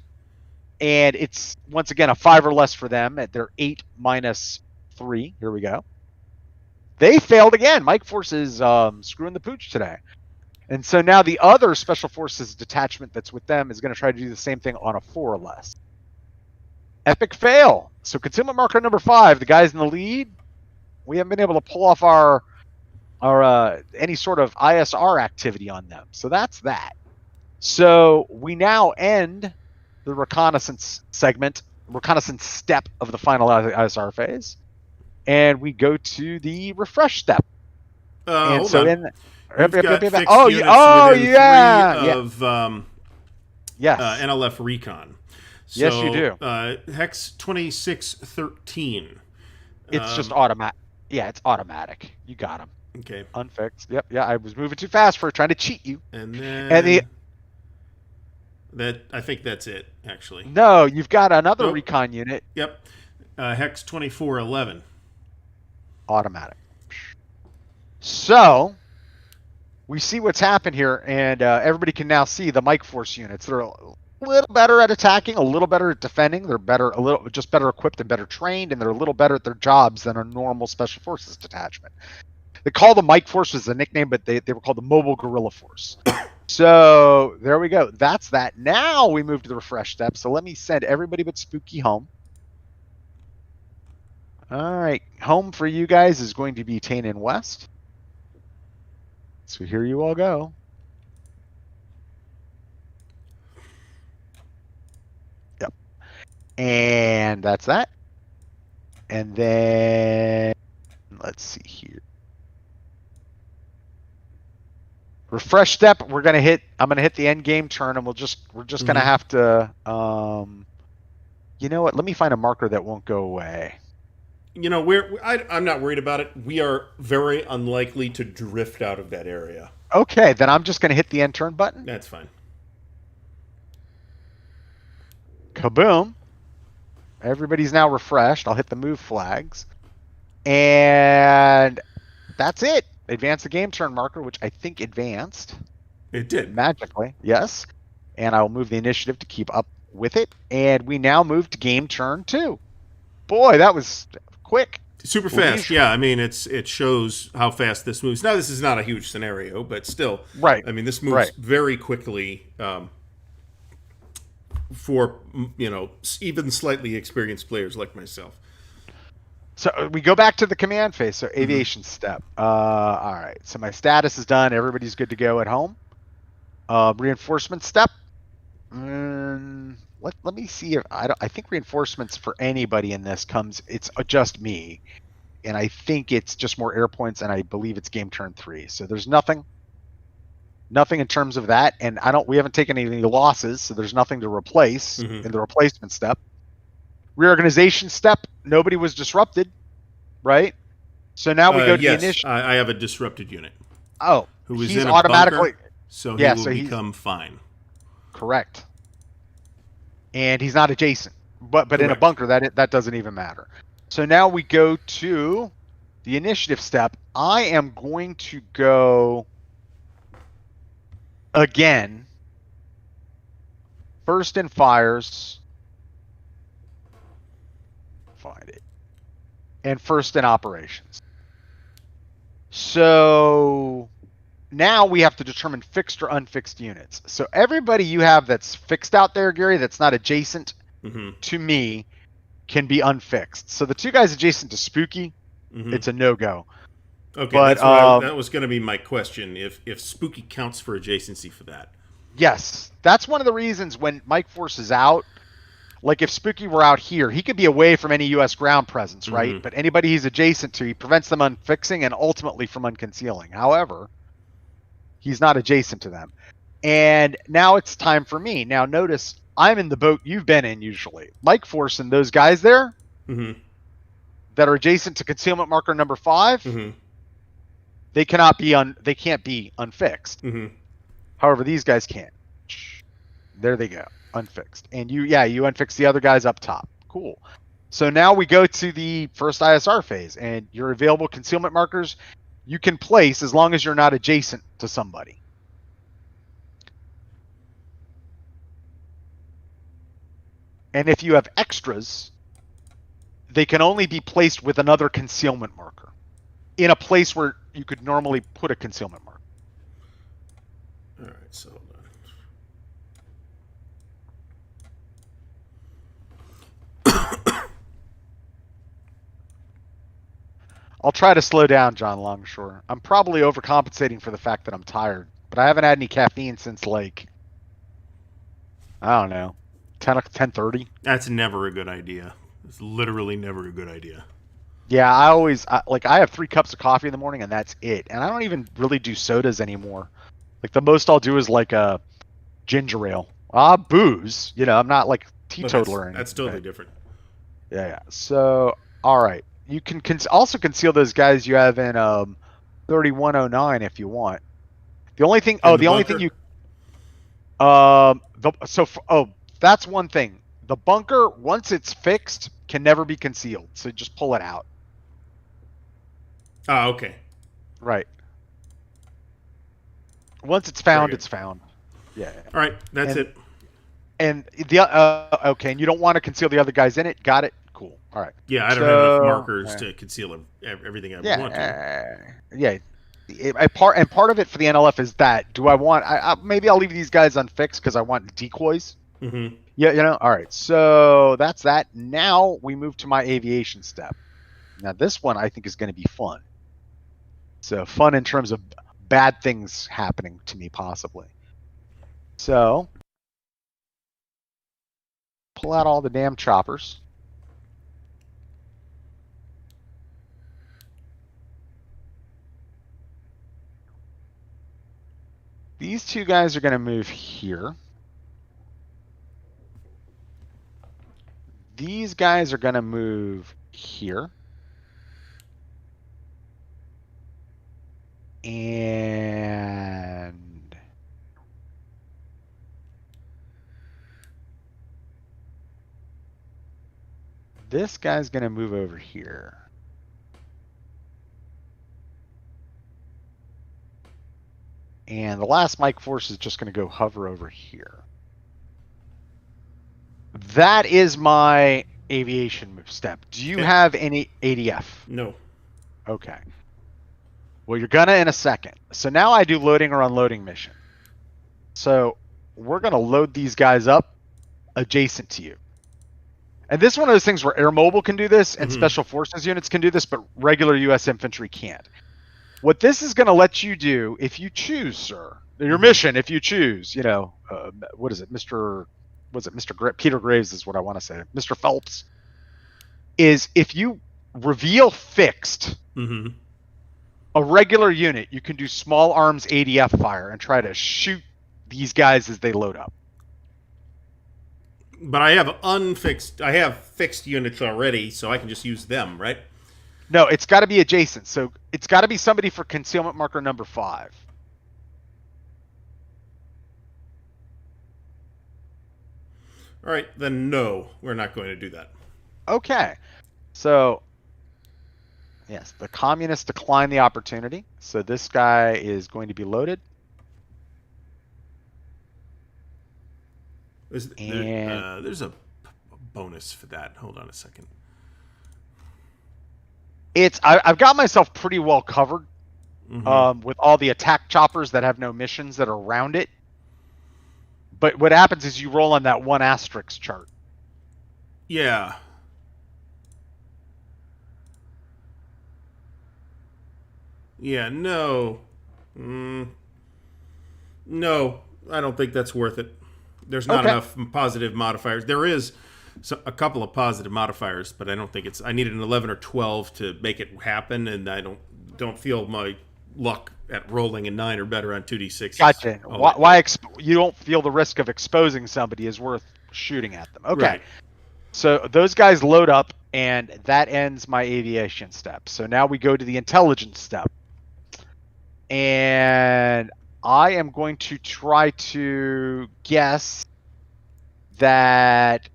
Speaker 2: And it's, once again, a 5 or less for them. They're 8 minus 3. Here we go. They failed again. Mike Force is screwing the pooch today. And so now the other Special Forces detachment that's with them is going to try to do the same thing on a 4 or less. Epic fail. So concealment marker number 5, the guys in the lead, we haven't been able to pull off our any sort of ISR activity on them. So that's that. So we now end the reconnaissance step of the final ISR phase, and we go to the refresh step. And
Speaker 1: Hold
Speaker 2: so
Speaker 1: on.
Speaker 2: in
Speaker 1: We've got fixed
Speaker 2: oh
Speaker 1: units
Speaker 2: yeah,
Speaker 1: within 3 of
Speaker 2: yes,
Speaker 1: NLF Recon. So,
Speaker 2: yes, you do.
Speaker 1: Hex 2613.
Speaker 2: It's just automatic. Yeah, it's automatic. You got him.
Speaker 1: Okay.
Speaker 2: Unfixed. Yep. Yeah, I was moving too fast for trying to cheat you.
Speaker 1: And then I think that's it, actually.
Speaker 2: No, you've got another
Speaker 1: Nope.
Speaker 2: recon unit.
Speaker 1: Yep. Hex 2411.
Speaker 2: Automatic. So we see what's happened here, and everybody can now see the Mike Force units. They're a little better at attacking, a little better at defending. They're better equipped and better trained, and they're a little better at their jobs than a normal Special Forces detachment. They call the Mike Force as a nickname, but they were called the Mobile Guerrilla Force. So there we go. That's that. Now we move to the refresh step. So let me send everybody but Spooky home. All right. Home for you guys is going to be Tainin West. So here you all go. Yep. And that's that. And then let's see here. Refresh step. I'm gonna hit the end game turn, and we're just gonna have to. You know what? Let me find a marker that won't go away.
Speaker 1: You know, I'm not worried about it. We are very unlikely to drift out of that area.
Speaker 2: Okay, then I'm just gonna hit the end turn button.
Speaker 1: That's fine.
Speaker 2: Kaboom! Everybody's now refreshed. I'll hit the move flags, and that's it. Advance the game turn marker, which I think advanced.
Speaker 1: It did.
Speaker 2: Magically, yes. And I will move the initiative to keep up with it. And we now move to game turn 2. Boy, that was quick.
Speaker 1: Super fast. Yeah, I mean, it shows how fast this moves. Now, this is not a huge scenario, but still.
Speaker 2: Right.
Speaker 1: I mean, this moves very quickly for, even slightly experienced players like myself.
Speaker 2: So we go back to the command phase. So aviation step. All right. So my status is done. Everybody's good to go at home. Reinforcement step. Let me see if I think reinforcements for anybody in this comes. It's just me, and I think it's just more air points, and I believe it's game turn 3. So there's nothing in terms of that, and we haven't taken any losses, so there's nothing to replace in the replacement step. Reorganization step. Nobody was disrupted, right? So now we go to the initial.
Speaker 1: I have a disrupted unit.
Speaker 2: Oh,
Speaker 1: who is
Speaker 2: he's
Speaker 1: in a
Speaker 2: automatically
Speaker 1: bunker, so he will become fine.
Speaker 2: Correct. And he's not adjacent, but in a bunker that doesn't even matter. So now we go to the initiative step. I am going to go again. First in fires. Find it. And first in operations. So now we have to determine fixed or unfixed units. So everybody you have that's fixed out there, Gary, that's not adjacent to me, can be unfixed. So the 2 guys adjacent to Spooky, it's a no-go.
Speaker 1: Okay,
Speaker 2: but,
Speaker 1: that was going to be my question, if Spooky counts for adjacency for that.
Speaker 2: Yes. That's one of the reasons when Mike Force is out, like if Spooky were out here, he could be away from any U.S. ground presence, right? But anybody he's adjacent to, he prevents them unfixing and ultimately from unconcealing. However, he's not adjacent to them. And now it's time for me. Now notice, I'm in the boat you've been in usually. Mike Force and those guys there that are adjacent to concealment marker number 5, they cannot be they can't be unfixed.
Speaker 1: Mm-hmm.
Speaker 2: However, these guys can. There they go, unfixed. And you unfix the other guys up top. Cool. So now we go to the first ISR phase, and your available concealment markers you can place as long as you're not adjacent to somebody. And if you have extras, they can only be placed with another concealment marker in a place where you could normally put a concealment marker.
Speaker 1: All right, so hold on.
Speaker 2: I'll try to slow down, John Longshore. I'm probably overcompensating for the fact that I'm tired, but I haven't had any caffeine since like, I don't know, 10:30.
Speaker 1: That's never a good idea. It's literally never a good idea.
Speaker 2: Yeah, I have 3 cups of coffee in the morning and that's it. And I don't even really do sodas anymore. Like the most I'll do is like a ginger ale. Booze. You know, I'm not like teetotaler or anything.
Speaker 1: That's totally different.
Speaker 2: Yeah. So, all right. You can also conceal those guys you have in 3109 if you want. The only thing that's one thing. The bunker, once it's fixed, can never be concealed. So just pull it out.
Speaker 1: Oh, okay.
Speaker 2: Right. Once it's found, it's found. Yeah.
Speaker 1: All right, that's it.
Speaker 2: And the okay, and you don't want to conceal the other guys in it. Got it. Cool. All right.
Speaker 1: Yeah, I don't have enough markers to conceal everything I want to.
Speaker 2: Yeah. Part of it for the NLF is that do I want? Maybe I'll leave these guys unfixed because I want decoys.
Speaker 1: Mm-hmm.
Speaker 2: Yeah, you know. All right. So that's that. Now we move to my aviation step. Now this one I think is going to be fun. So fun in terms of bad things happening to me possibly. So pull out all the damn choppers. These 2 guys are going to move here. These guys are going to move here. And this guy's going to move over here. And the last Mike Force is just going to go hover over here. That is my aviation move step. Do you have any ADF?
Speaker 1: No.
Speaker 2: Okay. Well, you're gonna in a second. So now I do loading or unloading mission. So we're gonna load these guys up adjacent to you. And this is one of those things where Air Mobile can do this and Special Forces units can do this, but regular U.S. infantry can't. What this is going to let you do, if you choose, sir, your mission, if you choose, you know, what is it, Peter Graves is what I want to say, Mr. Phelps, is if you reveal fixed a regular unit, you can do small arms ADF fire and try to shoot these guys as they load up.
Speaker 1: But I have fixed units already, so I can just use them, right?
Speaker 2: No, it's got to be adjacent. So it's got to be somebody for concealment marker number 5.
Speaker 1: All right, then no, we're not going to do that.
Speaker 2: Okay. So, yes, the communists decline the opportunity. So this guy is going to be loaded.
Speaker 1: There's a bonus for that. Hold on a second.
Speaker 2: I've got myself pretty well covered with all the attack choppers that have no missions that are around it. But what happens is you roll on that 1 asterisk chart.
Speaker 1: Yeah. Yeah, no. No, I don't think that's worth it. There's not enough positive modifiers. There is a couple of positive modifiers, but I don't think I needed an 11 or 12 to make it happen, and I don't feel my luck at rolling a 9 or better on 2d6.
Speaker 2: Gotcha. Why you don't feel the risk of exposing somebody is worth shooting at them. Okay. Right. So those guys load up, and that ends my aviation step. So now we go to the intelligence step. And I am going to try to guess that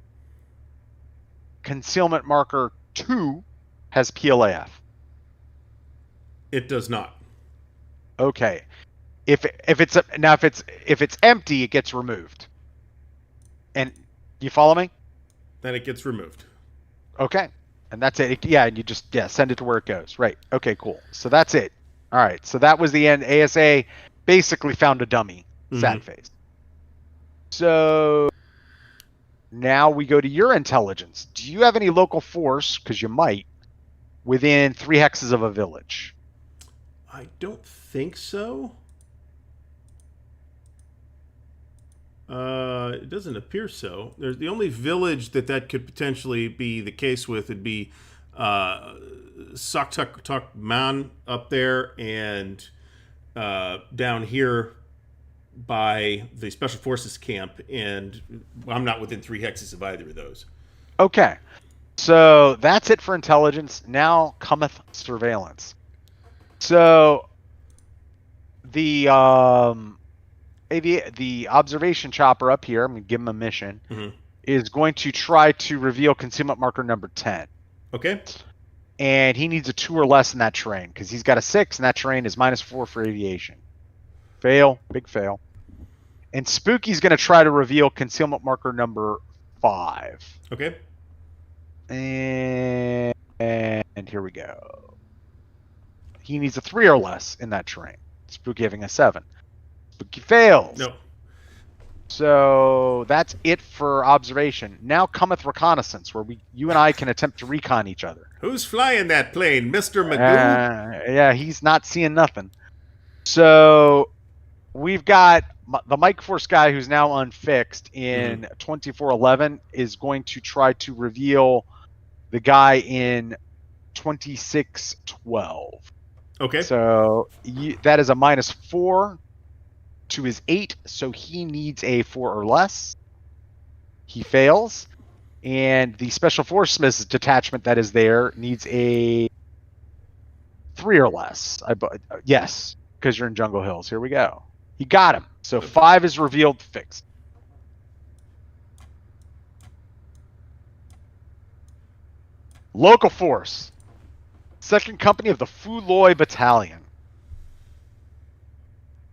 Speaker 2: concealment marker 2 has PLAF.
Speaker 1: It does not.
Speaker 2: Okay. If it's empty, it gets removed. And you follow me?
Speaker 1: Then it gets removed.
Speaker 2: Okay. And that's it. Yeah, and you just send it to where it goes. Right. Okay, cool. So that's it. All right. So that was the end. ASA basically found a dummy. Sad face. So now we go to your intelligence. Do you have any local force, because you might, within 3 hexes of a village?
Speaker 1: I don't think so. It doesn't appear so. There's the only village that could potentially be the case with would be Saktuk Man up there, and down here by the Special Forces camp, and I'm not within 3 hexes of either of those.
Speaker 2: Okay. So that's it for intelligence. Now cometh surveillance. So the observation chopper up here, I'm going to give him a mission, is going to try to reveal concealment marker number 10.
Speaker 1: Okay.
Speaker 2: And he needs a 2 or less in that terrain, because he's got a 6, and that terrain is -4 for aviation. Fail. Big fail. And Spooky's going to try to reveal concealment marker number 5.
Speaker 1: Okay.
Speaker 2: And here we go. He needs a 3 or less in that terrain. Spooky having a 7. Spooky fails.
Speaker 1: No.
Speaker 2: So that's it for observation. Now cometh reconnaissance, where you and I can attempt to recon each other.
Speaker 1: Who's flying that plane, Mr. Magoo?
Speaker 2: Yeah, he's not seeing nothing. So we've got the Mike Force guy who's now unfixed in 2411 is going to try to reveal the guy in 2612.
Speaker 1: Okay.
Speaker 2: So that is a -4 to his 8, so he needs a 4 or less. He fails. And the Special Forces detachment that is there needs a 3 or less. Yes, because you're in Jungle Hills. Here we go. He got him. So 5 is revealed fixed. Local force. 2nd Company of the Fuloy Battalion.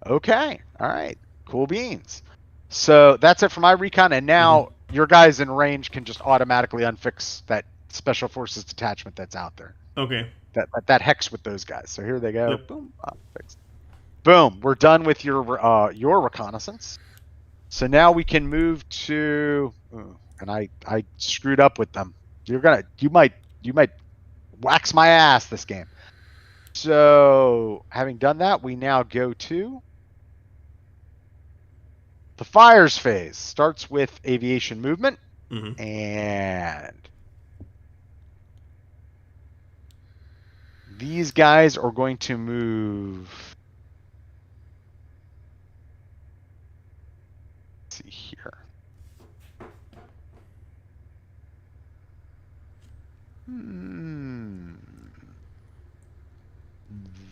Speaker 2: Okay. All right. Cool beans. So that's it for my recon. And now your guys in range can just automatically unfix that Special Forces detachment that's out there.
Speaker 1: Okay.
Speaker 2: That hex with those guys. So here they go.
Speaker 1: Yep.
Speaker 2: Boom. Fixed. Boom. We're done with your reconnaissance. So now we can move to. And I screwed up with them. You might wax my ass this game. So having done that, we now go to the fires phase. Starts with aviation movement, and these guys are going to move. Let's see here.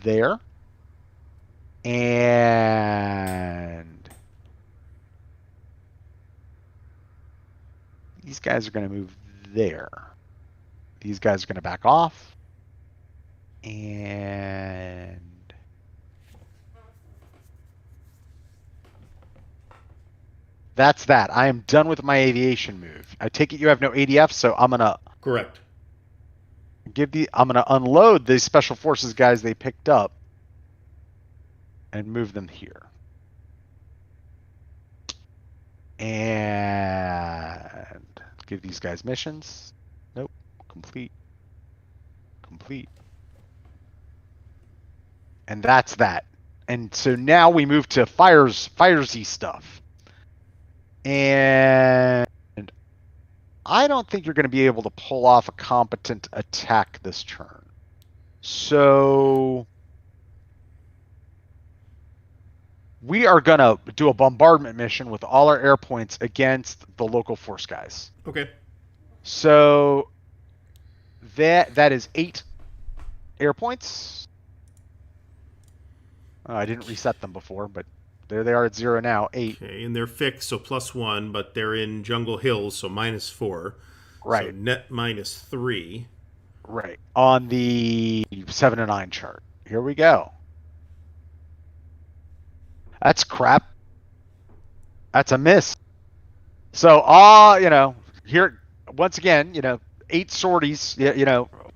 Speaker 2: There. And these guys are going to move there. These guys are going to back off. And that's that. I am done with my aviation move. I take it you have no ADF, so I'm going to...
Speaker 1: Correct.
Speaker 2: I'm going to unload these Special Forces guys they picked up and move them here. And give these guys missions. Nope. Complete. And that's that. And so now we move to firesy stuff. And I don't think you're going to be able to pull off a competent attack this turn. So we are going to do a bombardment mission with all our air points against the local force guys.
Speaker 1: Okay.
Speaker 2: So that is 8 air points. I didn't reset them before, but there they are at 0 now. 8.
Speaker 1: Okay, and they're fixed, so +1, but they're in Jungle Hills, so -4. So
Speaker 2: Right.
Speaker 1: net -3.
Speaker 2: Right. On the 7 and 9 chart. Here we go. That's crap. That's a miss. So, here, once again, 8 sorties,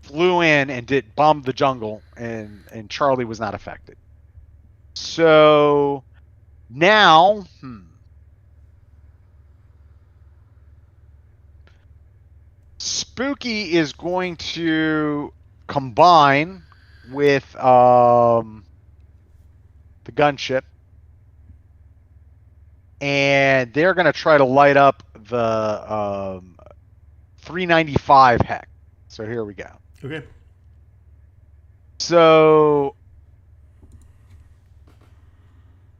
Speaker 2: flew in and bombed the jungle, and Charlie was not affected. So, now, Spooky is going to combine with the gunship, and they're going to try to light up the 395 hex. So here we go.
Speaker 1: Okay.
Speaker 2: So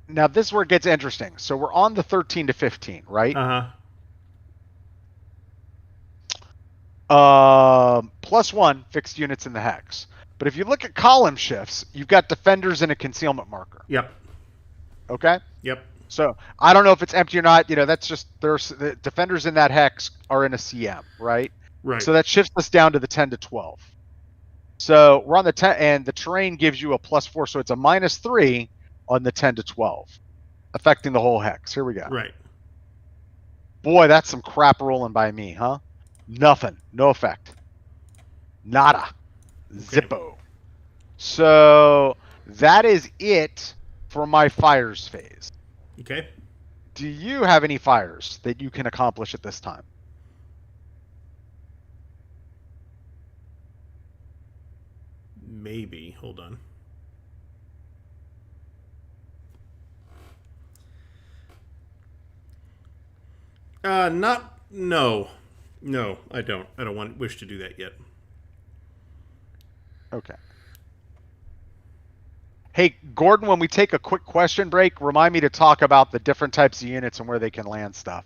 Speaker 2: now this is where it gets interesting. So we're on the 13 to 15, right? +1 fixed units in the hex. But if you look at column shifts, you've got defenders and a concealment marker.
Speaker 1: Yep.
Speaker 2: Okay?
Speaker 1: Yep.
Speaker 2: So I don't know if it's empty or not. That's just the defenders in that hex are in a CM, right?
Speaker 1: Right.
Speaker 2: So that shifts us down to the 10 to 12. So we're on the 10, and the terrain gives you a +4, so it's a -3 on the 10 to 12, affecting the whole hex. Here we go.
Speaker 1: Right.
Speaker 2: Boy, that's some crap rolling by me, huh? Nothing. No effect. Nada. Zippo. So that is it for my fires phase.
Speaker 1: Okay.
Speaker 2: Do you have any fires that you can accomplish at this time?
Speaker 1: Maybe. Hold on. No, I don't. I don't wish to do that yet.
Speaker 2: Okay. Hey, Gordon, when we take a quick question break, remind me to talk about the different types of units and where they can land stuff.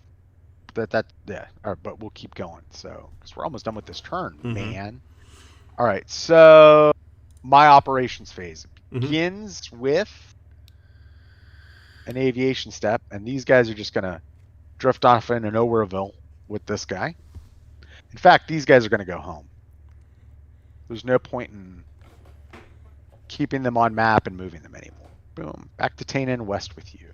Speaker 2: Yeah. All right, but we'll keep going. So, because we're almost done with this turn, man. All right. So, my operations phase begins with an aviation step, and these guys are just gonna drift off into Nowhereville with this guy. In fact, these guys are gonna go home. There's no point in keeping them on map and moving them anymore. Boom. Back to Tanan west with you.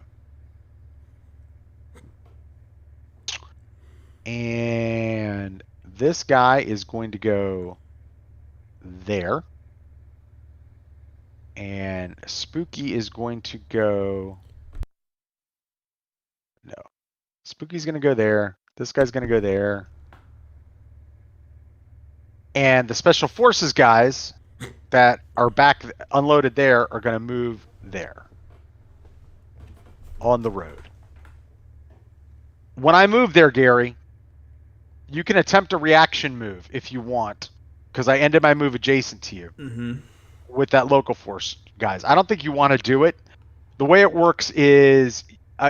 Speaker 2: And this guy is going to go there. And Spooky is going to go... No. Spooky's going to go there. This guy's going to go there. And the Special Forces guys that are back unloaded there are going to move there on the road. When I move there, Gary, you can attempt a reaction move if you want, because I ended my move adjacent to you with that local force guys. I don't think you want to do it. The way it works is,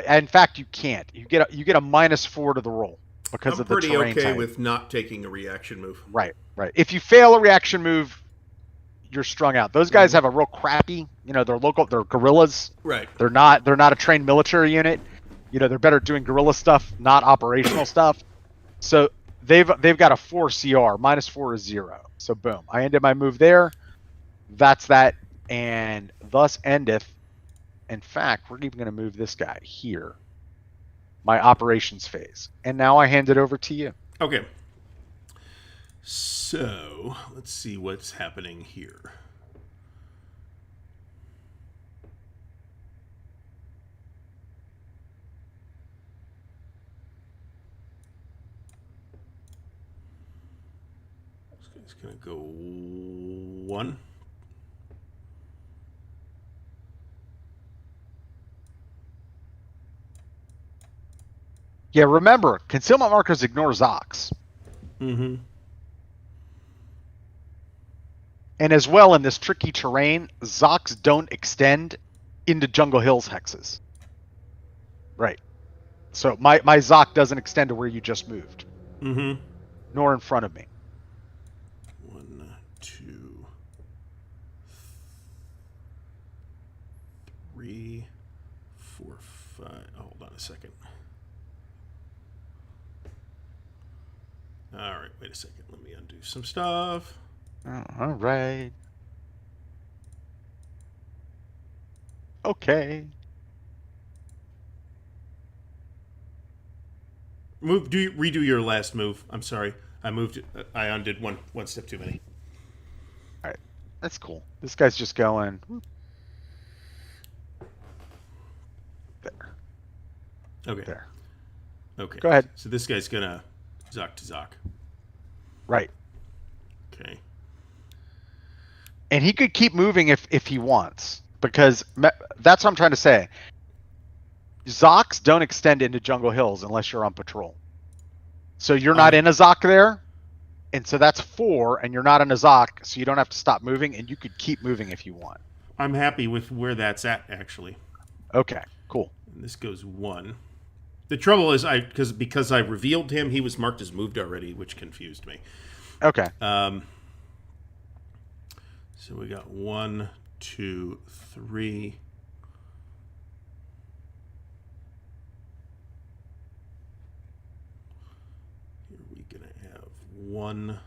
Speaker 2: in fact, you can't. You get a -4 to the roll because of the terrain.
Speaker 1: I'm pretty okay
Speaker 2: type.
Speaker 1: with not taking a reaction move.
Speaker 2: Right. If you fail a reaction move, you're strung out. Those guys have a real crappy, they're guerrillas.
Speaker 1: Right.
Speaker 2: They're not a trained military unit. They're better doing guerrilla stuff, not operational stuff. So they've got a 4 CR. -4 is 0. So boom. I ended my move there. That's that. And thus endeth. In fact, we're even going to move this guy here. My operations phase. And now I hand it over to you.
Speaker 1: Okay. So, let's see what's happening here. This guy's going to go 1.
Speaker 2: Yeah, remember, concealment markers ignore Zocs. And as well, in this tricky terrain, Zocs don't extend into Jungle Hills hexes. Right. So my Zoc doesn't extend to where you just moved. Nor in front of me. 1, 2, 3.
Speaker 1: 3, 4, 5. Oh, hold on a second. All right, wait a second. Let me undo some stuff.
Speaker 2: Oh, all right. Okay.
Speaker 1: Redo your last move. I'm sorry. I undid one step too many.
Speaker 2: All right. That's cool. This guy's just going. There.
Speaker 1: Okay.
Speaker 2: There.
Speaker 1: Okay.
Speaker 2: Go ahead.
Speaker 1: So this guy's gonna Zoc to Zoc.
Speaker 2: Right.
Speaker 1: Okay.
Speaker 2: And he could keep moving if he wants, because that's what I'm trying to say. Zocs don't extend into Jungle Hills unless you're on patrol. So you're not in a Zoc there, and so that's 4, and you're not in a Zoc, so you don't have to stop moving, and you could keep moving if you want.
Speaker 1: I'm happy with where that's at, actually.
Speaker 2: Okay, cool.
Speaker 1: And this goes 1. The trouble is, because I revealed him, he was marked as moved already, which confused me.
Speaker 2: Okay.
Speaker 1: So we got 1, 2, 3. Here we're gonna have 1,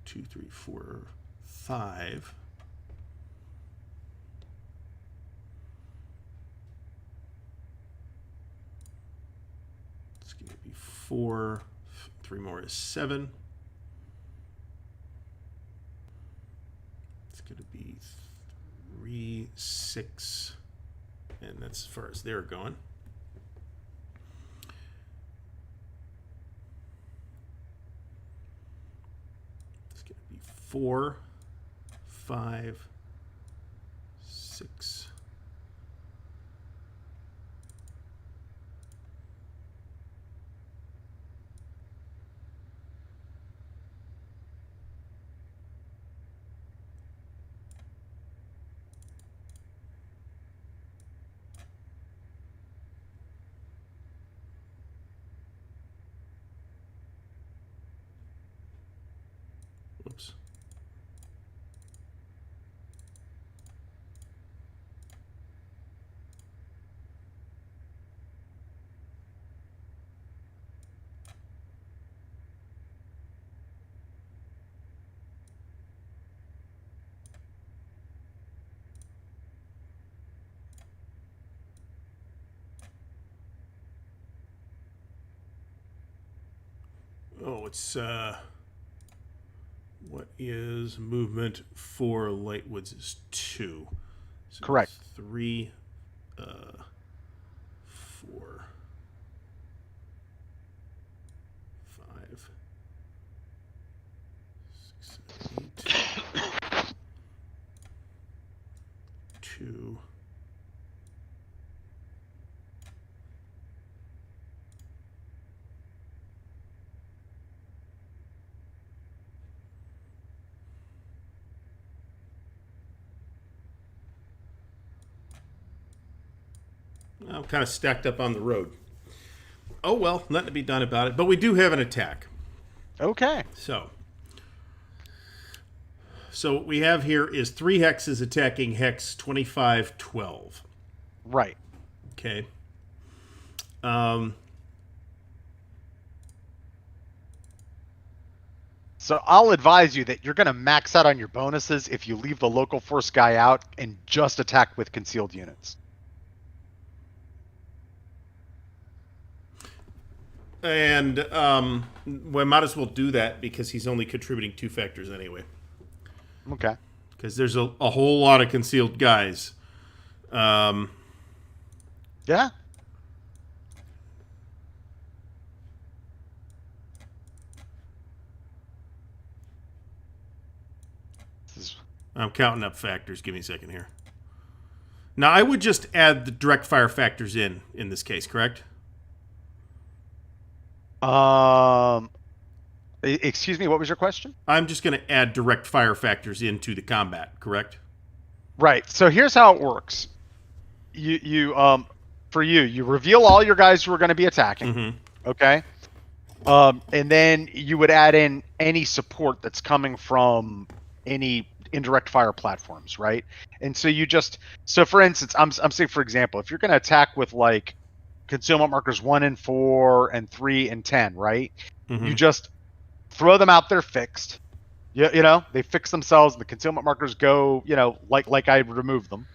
Speaker 1: 2, 3, 4, 5. It's gonna be 4. 3 more is 7. It's going to be 3, 6, and that's as far as they're going. It's going to be 4, 5, 6. Whoops. Oh, it's what is movement for Lightwoods is 2. So
Speaker 2: Correct.
Speaker 1: 3, 4, 5, 6, 7, 8. 2. I'm kind of stacked up on the road. Oh well, nothing to be done about it. But we do have an attack.
Speaker 2: Okay.
Speaker 1: So what we have here is 3 hexes attacking hex 2512.
Speaker 2: Right.
Speaker 1: Okay.
Speaker 2: So I'll advise you that you're going to max out on your bonuses if you leave the local force guy out and just attack with concealed units.
Speaker 1: And we might as well do that because he's only contributing 2 factors anyway.
Speaker 2: Okay.
Speaker 1: Because there's a whole lot of concealed guys.
Speaker 2: Yeah.
Speaker 1: I'm counting up factors. Give me a second here. Now, I would just add the direct fire factors in this case, correct?
Speaker 2: Excuse me, what was your question?
Speaker 1: I'm just going to add direct fire factors into the combat, correct?
Speaker 2: Right. So here's how it works. You reveal all your guys who are going to be attacking.
Speaker 1: Mm-hmm.
Speaker 2: Okay. And then you would add in any support that's coming from any indirect fire platforms, right? And so so for instance, I'm saying, for example, if you're going to attack with like concealment markers 1 and 4 and 3 and 10, right? You just throw them out there fixed. You know, they fix themselves. The concealment markers go, you know, like I removed them.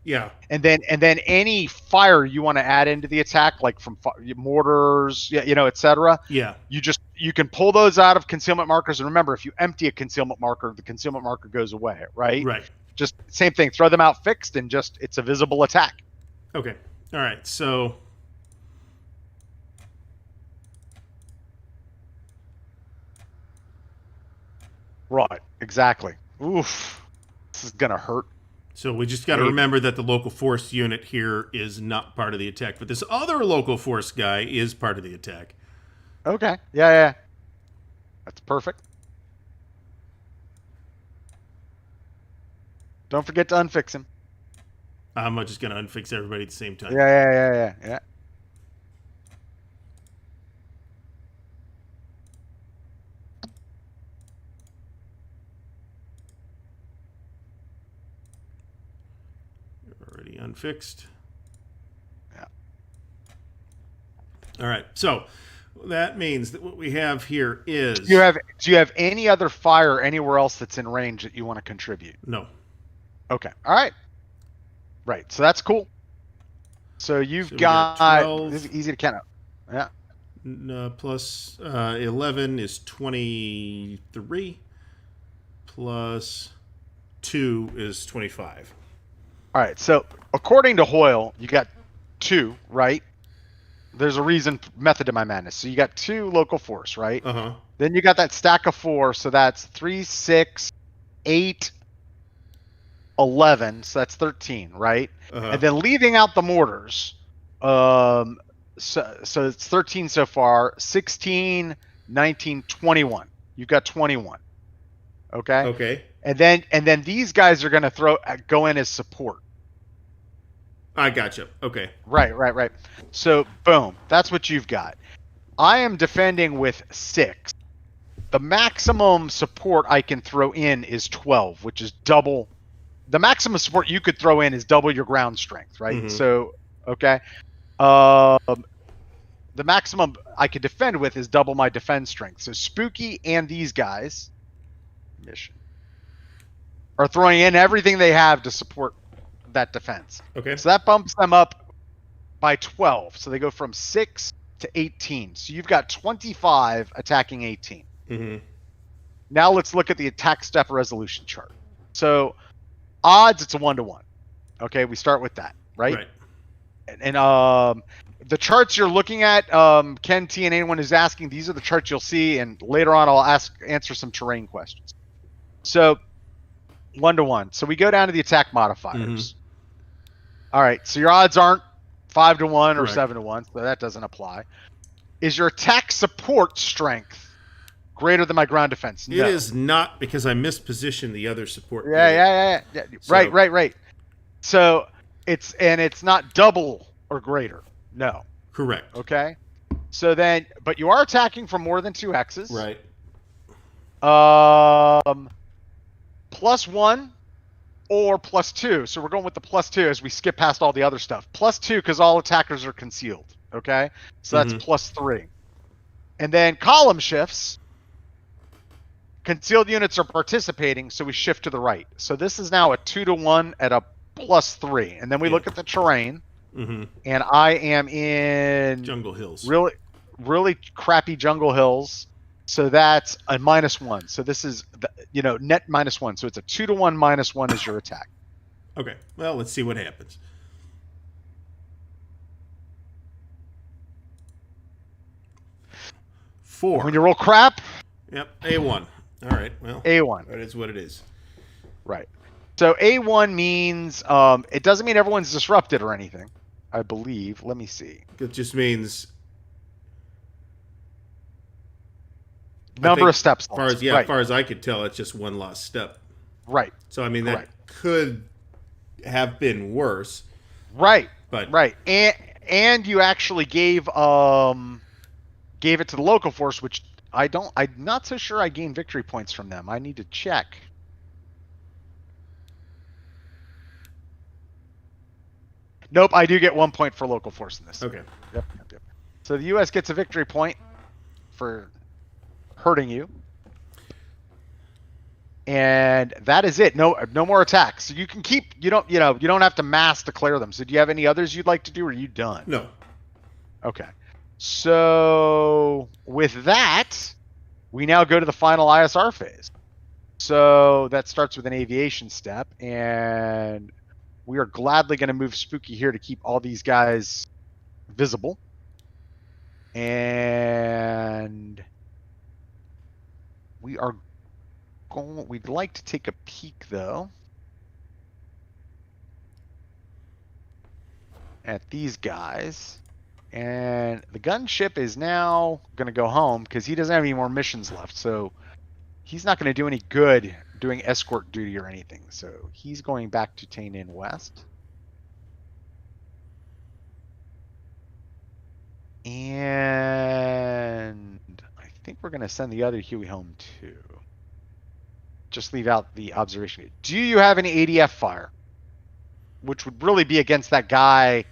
Speaker 1: Yeah.
Speaker 2: And then any fire you want to add into the attack, like from mortars, you know, etc.
Speaker 1: Yeah.
Speaker 2: You can pull those out of concealment markers. And remember, if you empty a concealment marker, the concealment marker goes away, right?
Speaker 1: Right.
Speaker 2: Just same thing. Throw them out fixed, and just it's a visible attack.
Speaker 1: Okay. All right. So.
Speaker 2: Right. Exactly. Oof. This is gonna hurt.
Speaker 1: So we just got to remember that the local force unit here is not part of the attack, but this other local force guy is part of the attack.
Speaker 2: Okay. Yeah. That's perfect. Don't forget to unfix him.
Speaker 1: I'm just going to unfix everybody at the same time.
Speaker 2: Yeah.
Speaker 1: Already unfixed.
Speaker 2: Yeah.
Speaker 1: All right. So that means that what we have here is...
Speaker 2: Do you have any other fire anywhere else that's in range that you want to contribute?
Speaker 1: No.
Speaker 2: Okay. All right. Right. So that's cool. So you've got
Speaker 1: 12.
Speaker 2: This is easy to count out. Yeah.
Speaker 1: Plus 11 is 23. Plus 2 is 25.
Speaker 2: All right. So according to Hoyle, you got 2, right? There's a reason, method to my madness. So you got 2 local force, right? Then you got that stack of 4. So that's 3, 6, 8, 11. So that's 13, right? And then leaving out the mortars. So it's 13 so far. 16, 19, 21. You've got 21. Okay.
Speaker 1: Okay.
Speaker 2: And then these guys are going to go in as support.
Speaker 1: I gotcha. Okay.
Speaker 2: Right. So boom, that's what you've got. I am defending with 6. The maximum support I can throw in is 12, which is double. The maximum support you could throw in is double your ground strength, right? So, okay. The maximum I could defend with is double my defense strength. So Spooky and these guys mission are throwing in everything they have to support that defense.
Speaker 1: Okay.
Speaker 2: So that bumps them up by 12. So they go from 6 to 18. So you've got 25 attacking 18. Now let's look at the attack step resolution chart. So odds, it's a 1-to-1. Okay, we start with that, right? And the charts you're looking at, Ken T and anyone who's asking, these are the charts you'll see, and later on I'll answer some terrain questions. So 1-to-1. So we go down to the attack modifiers. All right, so your odds aren't 5-to-1 or 7-to-1, so that doesn't apply. Is your attack support strength greater than my ground defense? No.
Speaker 1: It is not, because I mispositioned the other support.
Speaker 2: Yeah.
Speaker 1: So,
Speaker 2: Right. So it's not double or greater. No.
Speaker 1: Correct.
Speaker 2: Okay. So then, but you are attacking for more than 2 X's.
Speaker 1: Right.
Speaker 2: +1 or +2. So we're going with the +2 as we skip past all the other stuff. +2 because all attackers are concealed. Okay. So that's +3. And then column shifts. Concealed units are participating, so we shift to the right. So this is now a 2-to-1 at a +3. And then we look at the terrain. And I am in
Speaker 1: Jungle Hills.
Speaker 2: Really crappy Jungle Hills. So that's a -1. So this is, net -1. So it's a 2-to-1 -1 is your attack.
Speaker 1: Okay. Well, let's see what happens. 4.
Speaker 2: When you roll crap.
Speaker 1: Yep. A1. All right. Well,
Speaker 2: A1.
Speaker 1: That is what it is.
Speaker 2: Right. So A1 means it doesn't mean everyone's disrupted or anything, I believe. Let me see.
Speaker 1: It just means
Speaker 2: number of steps.
Speaker 1: As far as I could tell, it's just one lost step.
Speaker 2: Right.
Speaker 1: So I mean that could have been worse.
Speaker 2: Right.
Speaker 1: But
Speaker 2: right. And you actually gave it to the local force, which I'm not so sure I gained victory points from them. I need to check. Nope, I do get 1 point for local force in this.
Speaker 1: Okay.
Speaker 2: Yep. So the U.S. gets a victory point for hurting you. And that is it. No more attacks. So you can keep. You don't have to mass declare them. So do you have any others you'd like to do, or are you done?
Speaker 1: No.
Speaker 2: Okay. So with that, we now go to the final ISR phase. So that starts with an aviation step, and we are gladly going to move Spooky here to keep all these guys visible. And we'd like to take a peek though at these guys. And the gunship is now going to go home because he doesn't have any more missions left. So he's not going to do any good doing escort duty or anything. So he's going back to Tainan West. And I think we're going to send the other Huey home too. Just leave out the observation. Do you have any ADF fire? Which would really be against that guy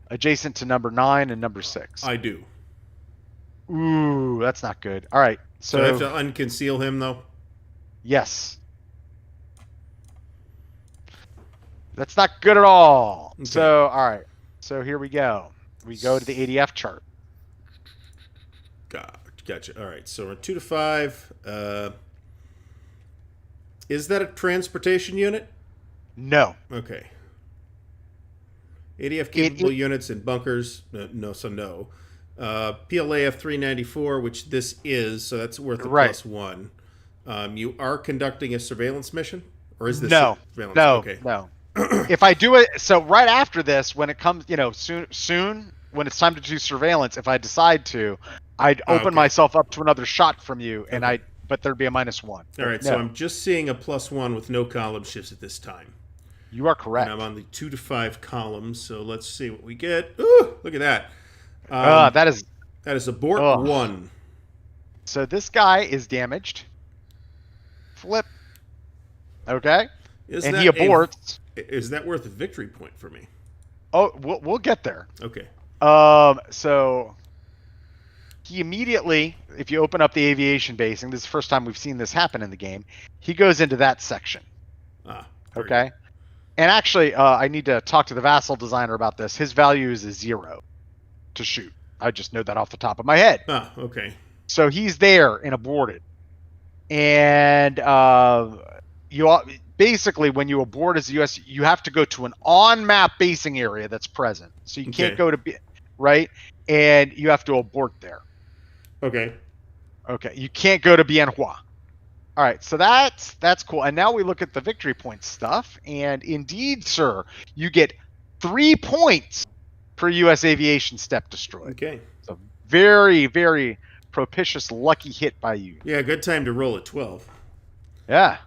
Speaker 2: adjacent to number 9 and number 6.
Speaker 1: I do.
Speaker 2: Ooh, that's not good. All right.
Speaker 1: So I have to unconceal him, though?
Speaker 2: Yes. That's not good at all. Okay. So, all right. So here we go. We go to the ADF chart.
Speaker 1: Gotcha. All right. So we're 2 to 5. Is that a transportation unit?
Speaker 2: No.
Speaker 1: Okay. ADF capable units and bunkers. No. PLAF 394, which this is, so that's worth a +1. You are conducting a surveillance mission? Or is this surveillance?
Speaker 2: No.
Speaker 1: Okay.
Speaker 2: No. If I do it, so right after this, when it comes, soon, when it's time to do surveillance, if I decide to, I'd open myself up to another shot from you, and but there'd be a -1.
Speaker 1: All right, so I'm just seeing a +1 with no column shifts at this time.
Speaker 2: You are correct.
Speaker 1: And I'm on the 2 to 5 columns, so let's see what we get. Ooh, look at that.
Speaker 2: That is
Speaker 1: abort 1.
Speaker 2: So this guy is damaged. Flip. Okay. He aborts.
Speaker 1: Is that worth a victory point for me?
Speaker 2: Oh, we'll get there.
Speaker 1: Okay.
Speaker 2: So he immediately, if you open up the aviation base, and this is the first time we've seen this happen in the game, he goes into that section. Okay. Good. And actually, I need to talk to the vassal designer about this. His value is a 0 to shoot. I just know that off the top of my head.
Speaker 1: Okay.
Speaker 2: So he's there and aborted. And basically, when you abort as a U.S., you have to go to an on-map basing area that's present. So you can't go to right, and you have to abort there.
Speaker 1: Okay.
Speaker 2: You can't go to Bienhua. All right, so that's cool. And now we look at the victory point stuff, and indeed, sir, you get 3 points per U.S. aviation step destroyed.
Speaker 1: Okay.
Speaker 2: So very, very propitious lucky hit by you.
Speaker 1: Yeah, good time to roll at 12.
Speaker 2: Yeah.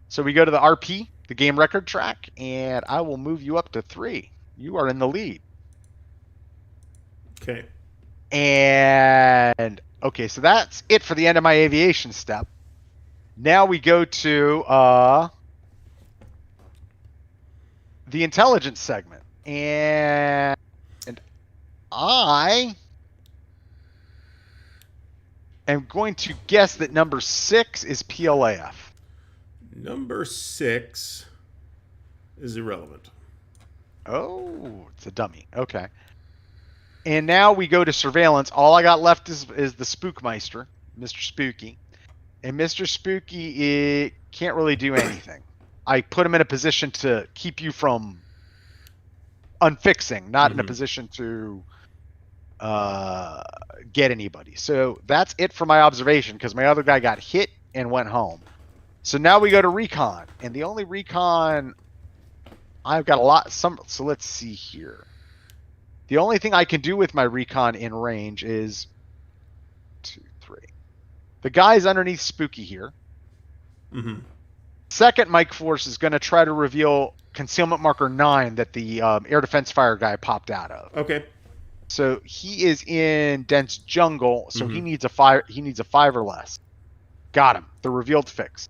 Speaker 2: So we go to the RP, the game record track, and I will move you up to 3. You are in the lead.
Speaker 1: Okay.
Speaker 2: And okay, so that's it for the end of my aviation step. Now we go to the intelligence segment, and I am going to guess that number 6 is PLAF.
Speaker 1: Number 6 is irrelevant.
Speaker 2: Oh, it's a dummy. Okay. And now we go to surveillance. All I got left is the Spookmeister, Mr. Spooky. And Mr. Spooky can't really do anything. I put him in a position to keep you from unfixing, not in a position to get anybody. So that's it for my observation, because my other guy got hit and went home. So now we go to recon, and the only recon I've got a lot. So let's see here. The only thing I can do with my recon in range is 2, 3. The guy's underneath Spooky here. Second, Mike Force is going to try to reveal concealment marker 9 that the air defense fire guy popped out of.
Speaker 1: Okay.
Speaker 2: So he is in dense jungle, so he needs a 5. He needs a 5 or less. Got him. The revealed fix.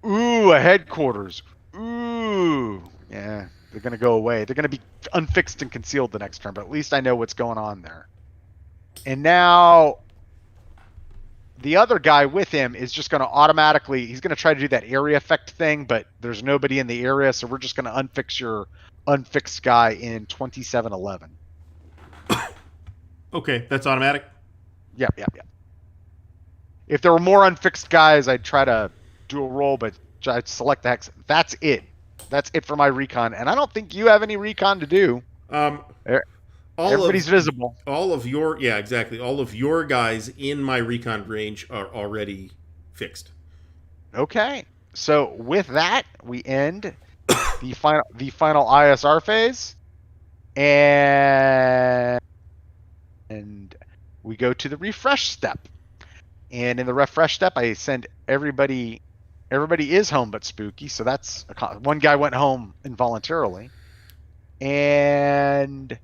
Speaker 2: Ooh, a headquarters. Ooh, yeah, they're gonna go away. They're gonna be unfixed and concealed the next turn, but at least I know what's going on there. And now the other guy with him is just going to automatically, he's going to try to do that area effect thing, but there's nobody in the area, so we're just going to unfix your unfixed guy in 2711.
Speaker 1: Okay, that's automatic.
Speaker 2: Yep. If there were more unfixed guys, I'd try to do a roll, but I'd select the hex. That's it. That's it for my recon, and I don't think you have any recon to do. Everybody's visible.
Speaker 1: All of your exactly. All of your guys in my recon range are already fixed.
Speaker 2: Okay. So with that, we end the final ISR phase, and we go to the refresh step. And in the refresh step, I send everybody. Everybody is home but Spooky, so that's one guy went home involuntarily, and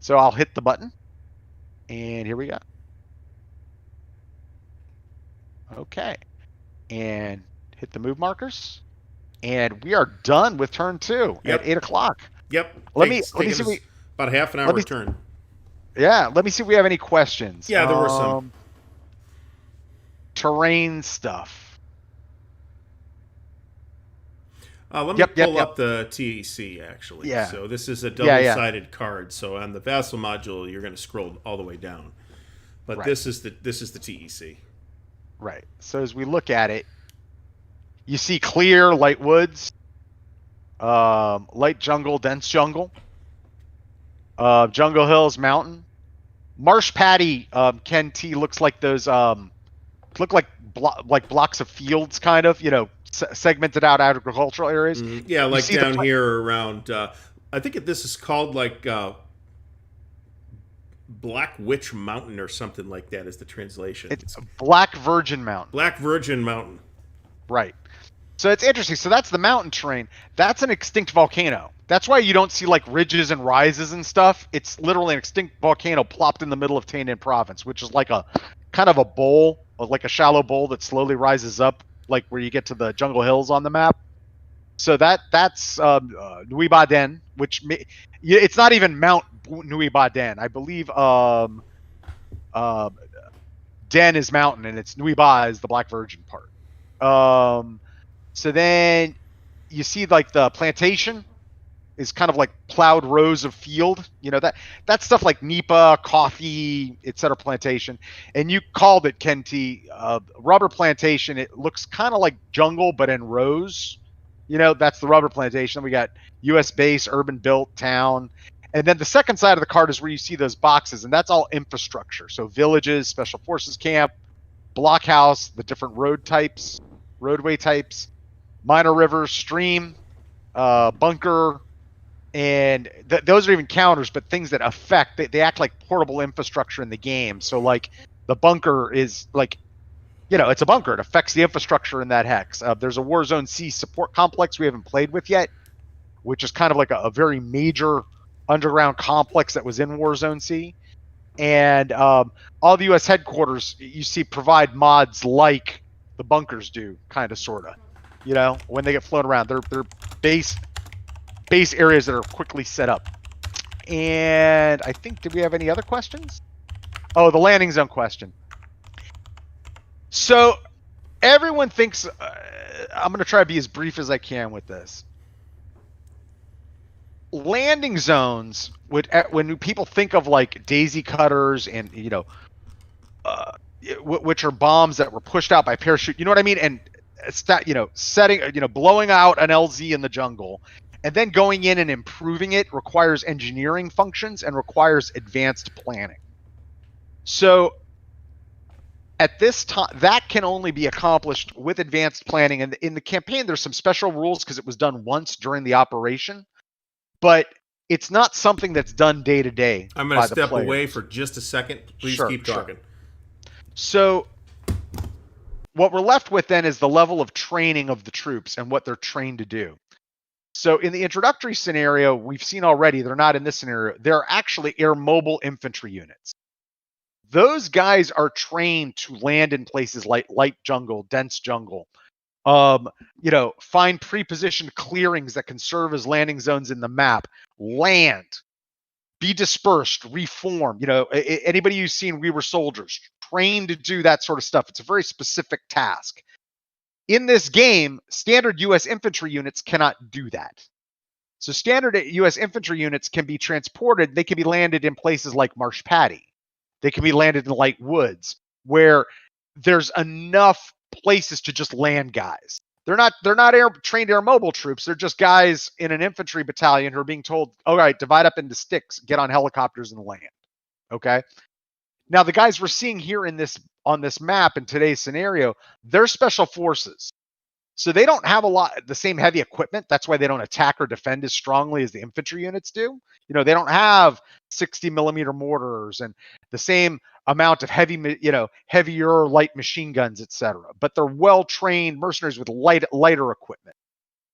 Speaker 2: so I'll hit the button, and here we go. Okay, and hit the move markers, and we are done with turn 2 at 8 o'clock.
Speaker 1: Yep.
Speaker 2: Let me see.
Speaker 1: About a half an hour turn.
Speaker 2: Yeah, let me see if we have any questions.
Speaker 1: Yeah, there were some.
Speaker 2: Terrain stuff.
Speaker 1: Let me pull up the TEC, actually.
Speaker 2: Yeah.
Speaker 1: So this is a double-sided card. So on the Vassal module, you're going to scroll all the way down. But right. This is the TEC.
Speaker 2: Right. So as we look at it, you see clear, light woods, light jungle, dense jungle, jungle hills, mountain. Marsh Paddy, Ken T, looks like those look like blocks of fields, kind of, segmented out agricultural areas.
Speaker 1: Mm-hmm. Yeah, like down here around, I think this is called like Black Witch Mountain or something like that is the translation.
Speaker 2: It's Black Virgin Mountain.
Speaker 1: Black Virgin Mountain.
Speaker 2: Right. So it's interesting. So that's the mountain terrain. That's an extinct volcano. That's why you don't see like ridges and rises and stuff. It's literally an extinct volcano plopped in the middle of Tainan province, which is like a kind of a bowl, like a shallow bowl that slowly rises up, like where you get to the jungle hills on the map. So that's Nui Baden, which it's not even Mount Nui Baden. I believe Den is mountain and it's Nui Ba is the Black Virgin part. So then you see like the plantation is kind of like plowed rows of field, that stuff like Nipa, coffee, etc. plantation. And you called it, Kenti, rubber plantation. It looks kind of like jungle, but in rows. That's the rubber plantation. We got U.S. base, urban built, town. And then the second side of the card is where you see those boxes, and that's all infrastructure. So villages, special forces camp, blockhouse, the different roadway types, minor river, stream, bunker, and those are even counters, but things that affect, they act like portable infrastructure in the game. So like the bunker is like, it's a bunker. It affects the infrastructure in that hex. There's a Warzone C support complex we haven't played with yet, which is kind of like a very major underground complex that was in Warzone C. And all the U.S. headquarters, you see, provide mods like the bunkers do, kind of, sort of. When they get flown around, they're base areas that are quickly set up. And I think, did we have any other questions? Oh, the landing zone question. So everyone thinks, I'm going to try to be as brief as I can with this. Landing zones, when people think of like daisy cutters and, which are bombs that were pushed out by parachute, you know what I mean? And, blowing out an LZ in the jungle and then going in and improving it requires engineering functions and requires advanced planning. So at this time, that can only be accomplished with advanced planning. And in the campaign, there's some special rules because it was done once during the operation, but it's not something that's done day to day.
Speaker 1: I'm going to step away for just a second. Please keep talking.
Speaker 2: So what we're left with then is the level of training of the troops and what they're trained to do. So in the introductory scenario, we've seen already, they're not in this scenario, they're actually air mobile infantry units. Those guys are trained to land in places like light jungle, dense jungle, Find pre-positioned clearings that can serve as landing zones in the map, land, be dispersed, reform. Anybody who's seen We Were Soldiers, trained to do that sort of stuff. It's a very specific task. In this game, standard U.S. infantry units cannot do that. So standard U.S. infantry units can be transported. They can be landed in places like Marsh Paddy. They can be landed in light woods where there's enough places to just land guys. They're not trained air mobile troops. They're just guys in an infantry battalion who are being told, all right, divide up into sticks, get on helicopters and land. Okay. Now the guys we're seeing here on this map in today's scenario, they're special forces. So they don't have the same heavy equipment. That's why they don't attack or defend as strongly as the infantry units do. They don't have 60 millimeter mortars and the same amount of heavier light machine guns, etc. But they're well-trained mercenaries with lighter equipment.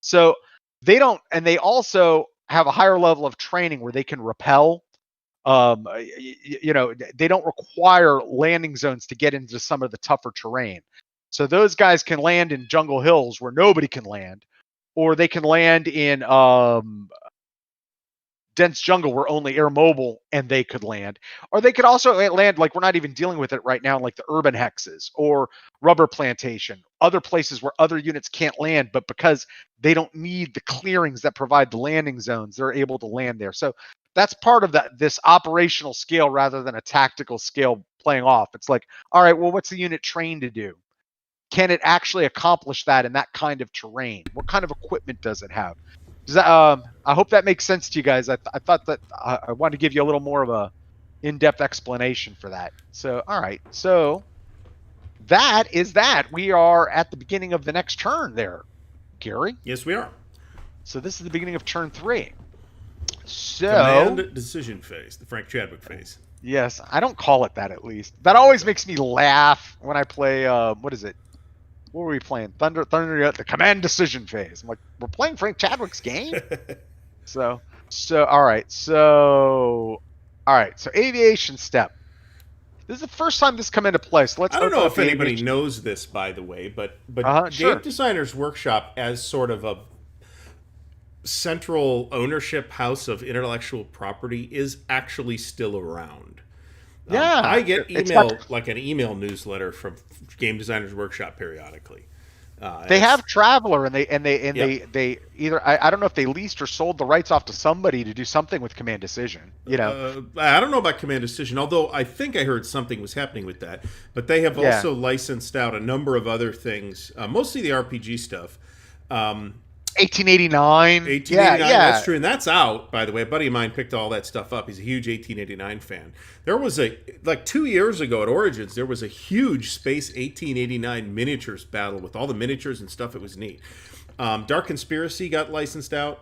Speaker 2: So they don't, and they also have a higher level of training where they can repel. They don't require landing zones to get into some of the tougher terrain. So those guys can land in jungle hills where nobody can land, or they can land in dense jungle where only air mobile and they could land. Or they could also land, like we're not even dealing with it right now, like the urban hexes or rubber plantation, other places where other units can't land, but because they don't need the clearings that provide the landing zones, they're able to land there. So that's part of this operational scale rather than a tactical scale playing off. It's like, all right, well, what's the unit trained to do? Can it actually accomplish that in that kind of terrain? What kind of equipment does it have? I hope that makes sense to you guys. I thought that I wanted to give you a little more of a in-depth explanation for that. So, all right. So that is that. We are at the beginning of the next turn there, Gary.
Speaker 1: Yes, we are.
Speaker 2: So this is the beginning of turn 3. So
Speaker 1: command decision phase, the Frank Chadwick phase.
Speaker 2: Yes, I don't call it that, at least. That always makes me laugh when I play, what is it? What were we playing? Thunder, the command decision phase. I'm like, we're playing Frank Chadwick's game? So, all right. So aviation step. This is the first time this come into play. So let's.
Speaker 1: I don't know if anybody knows this, by the way, but Game Designers Workshop, as sort of a central ownership house of intellectual property, is actually still around.
Speaker 2: Yeah,
Speaker 1: I get an email newsletter from Game Designers Workshop periodically.
Speaker 2: They have Traveler, and they either I don't know if they leased or sold the rights off to somebody to do something with Command Decision.
Speaker 1: I don't know about Command Decision, although I think I heard something was happening with that. But they have also licensed out a number of other things, mostly the RPG stuff.
Speaker 2: 1889.
Speaker 1: Yeah, that's true, and that's out, by the way. A buddy of mine picked all that stuff up. He's a huge 1889 fan. There was 2 years ago at Origins, there was a huge Space 1889 miniatures battle with all the miniatures and stuff. It was neat. Dark Conspiracy got licensed out.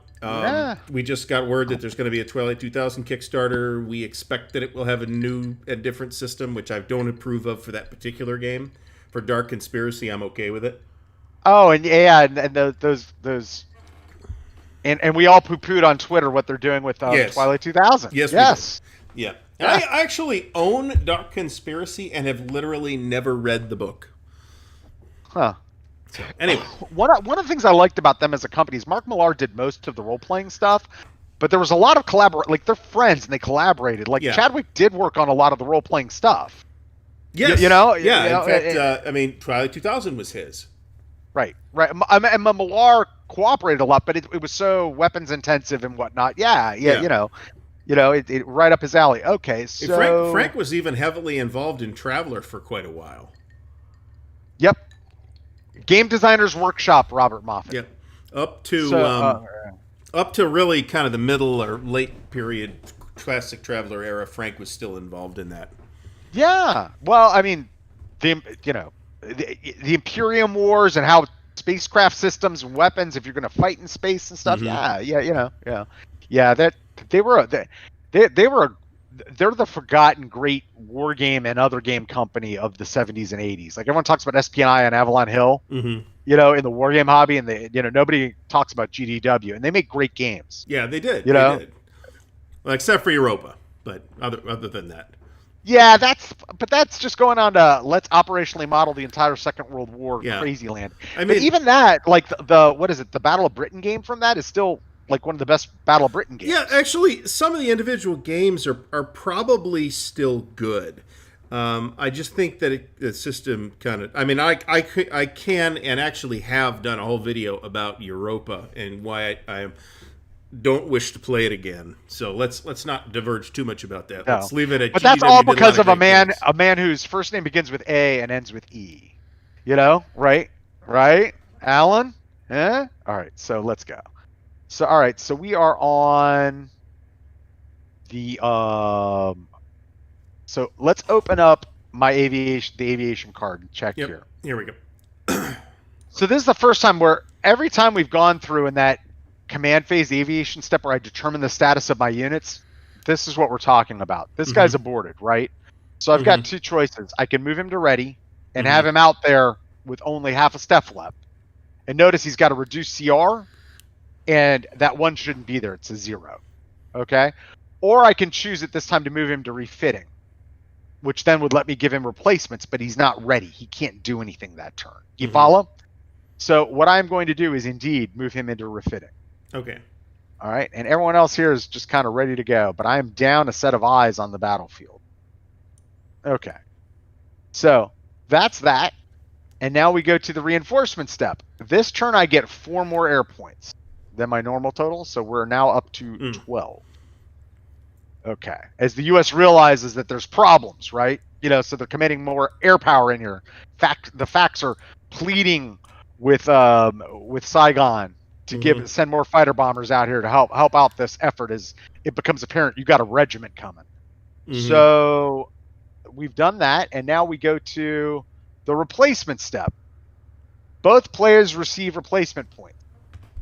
Speaker 1: We just got word that there's going to be a Twilight 2000 Kickstarter. We expect that it will have a new and different system, which I don't approve of for that particular game. For Dark Conspiracy, I'm okay with it.
Speaker 2: Oh, and those, and we all poo-pooed on Twitter what they're doing with Twilight 2000.
Speaker 1: Yes. Yeah. And I actually own Dark Conspiracy and have literally never read the book.
Speaker 2: Huh.
Speaker 1: So, anyway.
Speaker 2: One of the things I liked about them as a company is Mark Millar did most of the role-playing stuff, but there was a lot of collaboration. Like, they're friends and they collaborated. Like, Chadwick did work on a lot of the role-playing stuff.
Speaker 1: Yes. In fact, Twilight 2000 was his.
Speaker 2: Right. And Millar cooperated a lot, but it was so weapons intensive and whatnot. Yeah. It right up his alley. Okay, so
Speaker 1: Frank was even heavily involved in Traveler for quite a while.
Speaker 2: Yep. Game Designers Workshop, Robert Moffat.
Speaker 1: Yep. Up to really kind of the middle or late period classic Traveler era, Frank was still involved in that.
Speaker 2: Yeah. Well, I mean, the Imperium Wars and how spacecraft systems and weapons, if you're going to fight in space and stuff. Mm-hmm. That they're the forgotten great war game and other game company of the 70s and 80s. Like, everyone talks about SPNI on Avalon Hill, in the war game hobby, and nobody talks about GDW, and they make great games.
Speaker 1: Yeah, they did. They did. Well, except for Europa, but other than that.
Speaker 2: Yeah, that's just going on to let's operationally model the entire Second World War
Speaker 1: Yeah.
Speaker 2: crazy land.
Speaker 1: I
Speaker 2: But
Speaker 1: mean,
Speaker 2: even that, like the what is it, the Battle of Britain game from that is still like one of the best Battle of Britain games.
Speaker 1: yeah, actually, some of the individual games are probably still good. I just think that the system kind of. I mean, I can and actually have done a whole video about Europa and why I don't wish to play it again. So let's not diverge too much about that.
Speaker 2: No,
Speaker 1: Let's leave it at
Speaker 2: but that's
Speaker 1: GGW
Speaker 2: all
Speaker 1: did a lot
Speaker 2: because
Speaker 1: of
Speaker 2: of a
Speaker 1: great
Speaker 2: man,
Speaker 1: games.
Speaker 2: whose first name begins with A and ends with E. You know, right? Right, Alan? Yeah. All right, so let's go. So all right, so we are on the So let's open up my the aviation card and check
Speaker 1: Yep.
Speaker 2: here.
Speaker 1: Here we go.
Speaker 2: So this is the first time where every time we've gone through in that command phase, the aviation step where I determine the status of my units, this is what we're talking about. This guy's aborted, right? So I've got two choices. I can move him to ready and have him out there with only half a step left. And notice he's got a reduced CR, and that one shouldn't be there. It's a 0. Okay? Or I can choose at this time to move him to refitting, which then would let me give him replacements, but he's not ready. He can't do anything that turn. You follow? So what I'm going to do is indeed move him into refitting.
Speaker 1: Okay.
Speaker 2: All right. And everyone else here is just kind of ready to go, but I am down a set of eyes on the battlefield. Okay. So that's that. And now we go to the reinforcement step. This turn I get 4 more air points than my normal total. So we're now up to 12. Okay. As the U.S. realizes that there's problems, right? You know, so they're committing more air power in here. The facts are pleading with Saigon to send more fighter bombers out here to help out this effort as it becomes apparent you got a regiment coming. So we've done that, and now we go to the replacement step. Both players receive replacement points.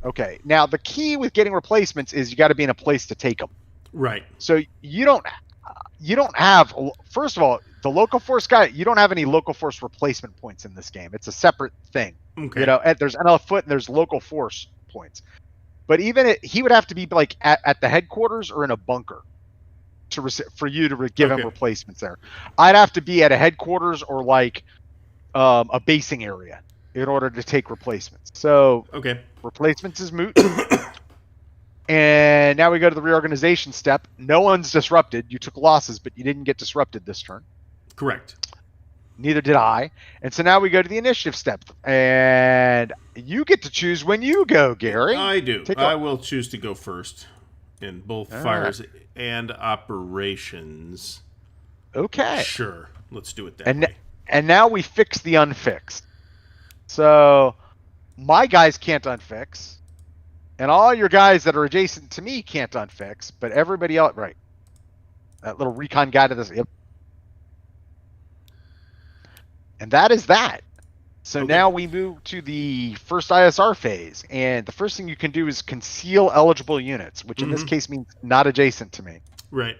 Speaker 2: Okay. Now the key with getting replacements is you got to be in a place to take them.
Speaker 1: Right.
Speaker 2: So you don't have, first of all, the local force guy, you don't have any local force replacement points in this game. It's a separate thing.
Speaker 1: Okay.
Speaker 2: You know, there's NL foot and there's local force points. But even he would have to be like at the headquarters or in a bunker for you to give him replacements there. I'd have to be at a headquarters or like a basing area in order to take replacements. So replacements is moot. And now we go to the reorganization step. No one's disrupted. You took losses, but you didn't get disrupted this turn.
Speaker 1: Correct.
Speaker 2: Neither did I. And so now we go to the initiative step. And you get to choose when you go, Gary.
Speaker 1: I do. I will choose to go first in both fires and operations.
Speaker 2: Okay.
Speaker 1: Sure. Let's do it that way.
Speaker 2: And now we fix the unfixed. So my guys can't unfix. And all your guys that are adjacent to me can't unfix, but everybody else, right? That little recon guy to this, yep. And that is that. So now we move to the first ISR phase, and the first thing you can do is conceal eligible units, which in this case means not adjacent to me.
Speaker 1: Right.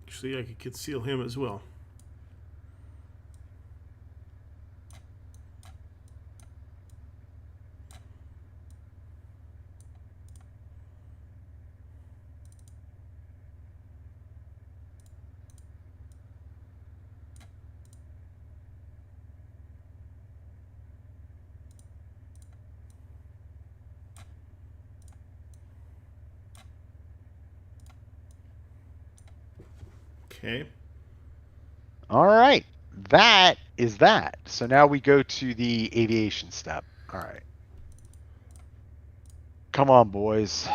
Speaker 1: Actually, I could conceal him as well. Okay.
Speaker 2: All right. That is that. So now we go to the aviation step. All right. Come on, boys.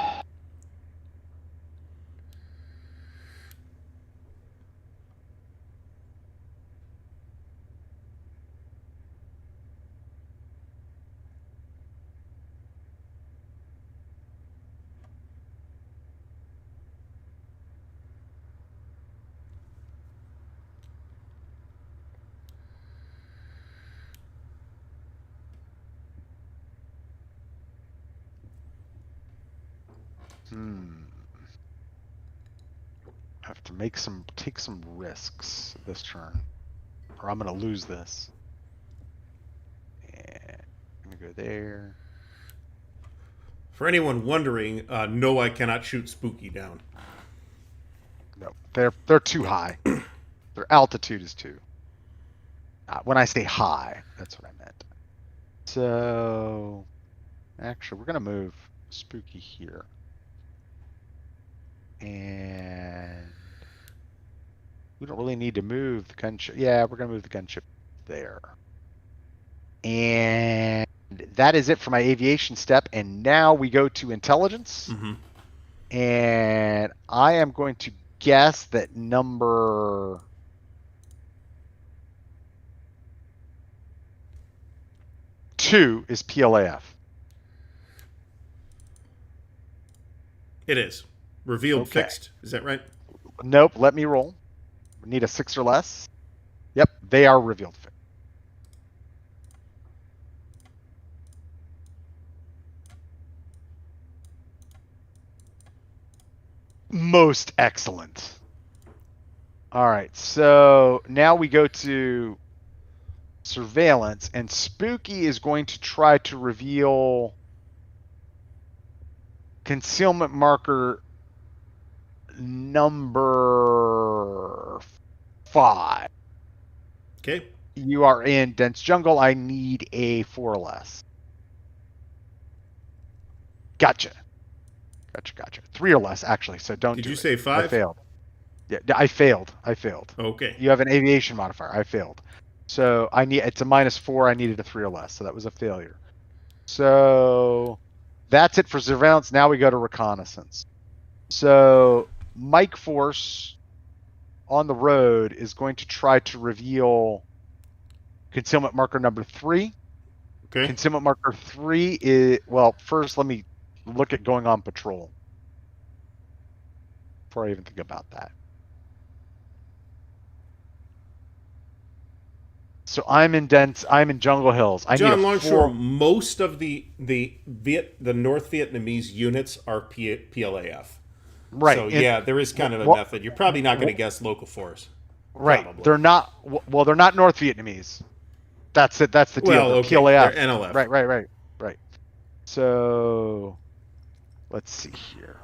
Speaker 2: have to take some risks this turn, or I'm gonna lose this. And I'm gonna go there.
Speaker 1: For anyone wondering, no, I cannot shoot Spooky down.
Speaker 2: No, they're too high. Their altitude is too. When I say high, that's what I meant. So, actually, we're gonna move Spooky here, and we don't really need to move the gunship. Yeah, we're gonna move the gunship there, and that is it for my aviation step. And now we go to intelligence, and I am going to guess that number 2 is PLAF.
Speaker 1: It is. Revealed
Speaker 2: Okay.
Speaker 1: fixed. Is that right?
Speaker 2: Nope, let me roll. We need a 6 or less. Yep, they are revealed fixed. Most excellent. All right, so now we go to surveillance, and Spooky is going to try to reveal concealment marker number 5.
Speaker 1: Okay.
Speaker 2: You are in dense jungle. I need a 4 or less. Gotcha. 3 or less, actually. So don't.
Speaker 1: Did
Speaker 2: do
Speaker 1: you
Speaker 2: it.
Speaker 1: say 5?
Speaker 2: I failed. Yeah, I failed.
Speaker 1: Okay.
Speaker 2: You have an aviation modifier. I failed. So it's a -4. I needed a 3 or less. So that was a failure. So that's it for surveillance. Now we go to reconnaissance. So Mike Force on the road is going to try to reveal concealment marker number 3.
Speaker 1: Okay.
Speaker 2: Concealment marker 3 is, well, first let me look at going on patrol before I even think about that. So I'm in Jungle Hills. I
Speaker 1: John
Speaker 2: need a
Speaker 1: Longshore,
Speaker 2: 4.
Speaker 1: most of the North Vietnamese units are PLAF.
Speaker 2: Right.
Speaker 1: So yeah, there is kind of a method. You're probably not going to guess local force.
Speaker 2: Right.
Speaker 1: Probably.
Speaker 2: They're not. Well, they're not North Vietnamese. That's it. That's the deal.
Speaker 1: Well,
Speaker 2: They're
Speaker 1: okay.
Speaker 2: PLAF.
Speaker 1: They're NLF.
Speaker 2: Right. So let's see here.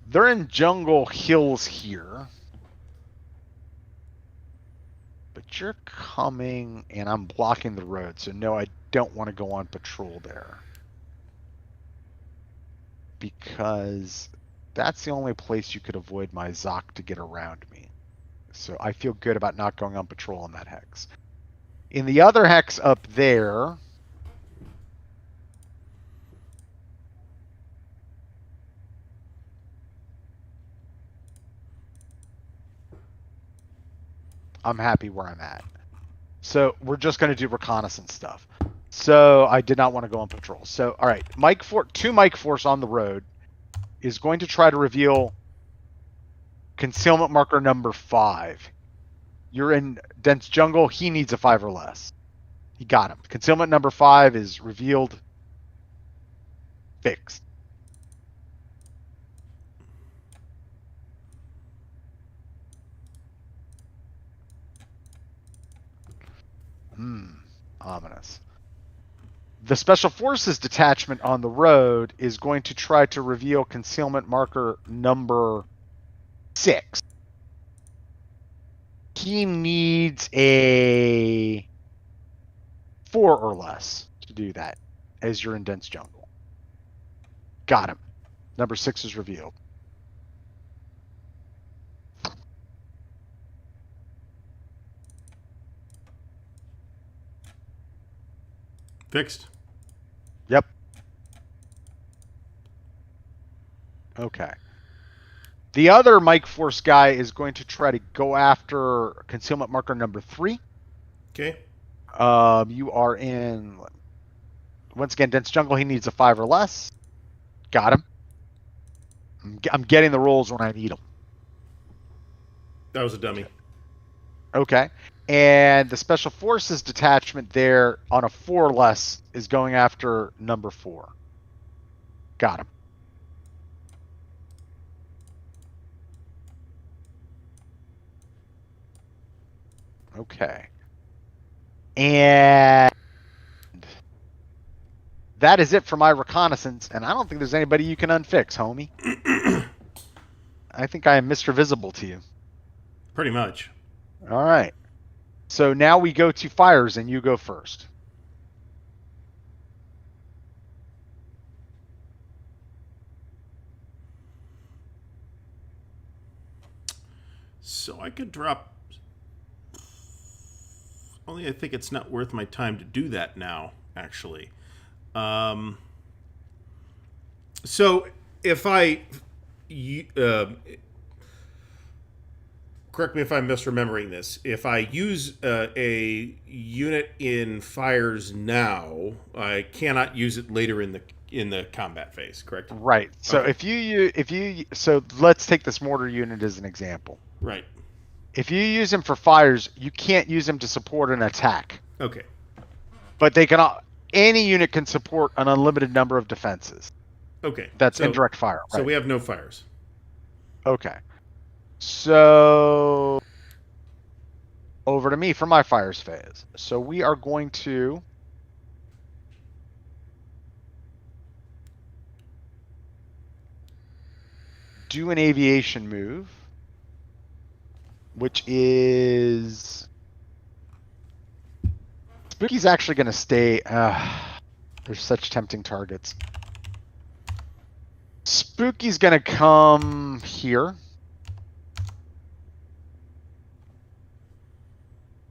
Speaker 2: They're in Jungle Hills here. But you're coming, and I'm blocking the road. So no, I don't want to go on patrol there. Because that's the only place you could avoid my Zoc to get around me. So I feel good about not going on patrol in that hex. In the other hex up there, I'm happy where I'm at. So we're just going to do reconnaissance stuff. So I did not want to go on patrol. So, all right, two Mike Force on the road is going to try to reveal concealment marker number 5. You're in dense jungle. He needs a 5 or less. He got him. Concealment number 5 is revealed. Fixed. Ominous. The Special Forces detachment on the road is going to try to reveal concealment marker number 6. He needs a 4 or less to do that as you're in dense jungle. Got him. Number 6 is revealed.
Speaker 1: Fixed.
Speaker 2: Yep. Okay. The other Mike Force guy is going to try to go after concealment marker number 3.
Speaker 1: Okay.
Speaker 2: You are in, once again, dense jungle. He needs a 5 or less. Got him. I'm getting the rolls when I need them.
Speaker 1: That was a dummy.
Speaker 2: Okay. And the Special Forces detachment there on a 4 or less is going after number 4. Got him. Okay. And that is it for my reconnaissance, and I don't think there's anybody you can unfix, homie. I think I am Mr. Visible to you.
Speaker 1: Pretty much.
Speaker 2: All right. So now we go to fires, and you go first.
Speaker 1: So I could drop... Only I think it's not worth my time to do that now, actually. So if I... correct me if I'm misremembering this. If I use a unit in fires now, I cannot use it later in the combat phase. Correct?
Speaker 2: Right. So
Speaker 1: Okay.
Speaker 2: so let's take this mortar unit as an example.
Speaker 1: Right.
Speaker 2: If you use him for fires, you can't use him to support an attack.
Speaker 1: Okay.
Speaker 2: But any unit can support an unlimited number of defenses.
Speaker 1: Okay.
Speaker 2: That's indirect fire. Right?
Speaker 1: So we have no fires.
Speaker 2: Okay. So over to me for my fires phase. So we are going to do an aviation move, which is Spooky's actually going to stay. There's such tempting targets. Spooky's going to come here.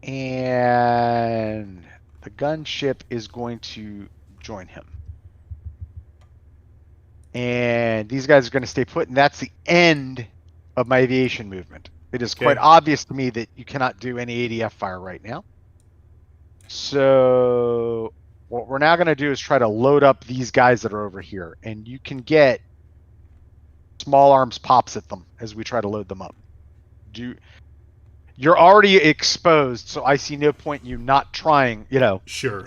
Speaker 2: And the gunship is going to join him. And these guys are going to stay put, and that's the end of my aviation movement. It is quite obvious to me that you cannot do any ADF fire right now. So what we're now going to do is try to load up these guys that are over here, and you can get small arms pops at them as we try to load them up. You're already exposed, so I see no point in you not trying,
Speaker 1: Sure.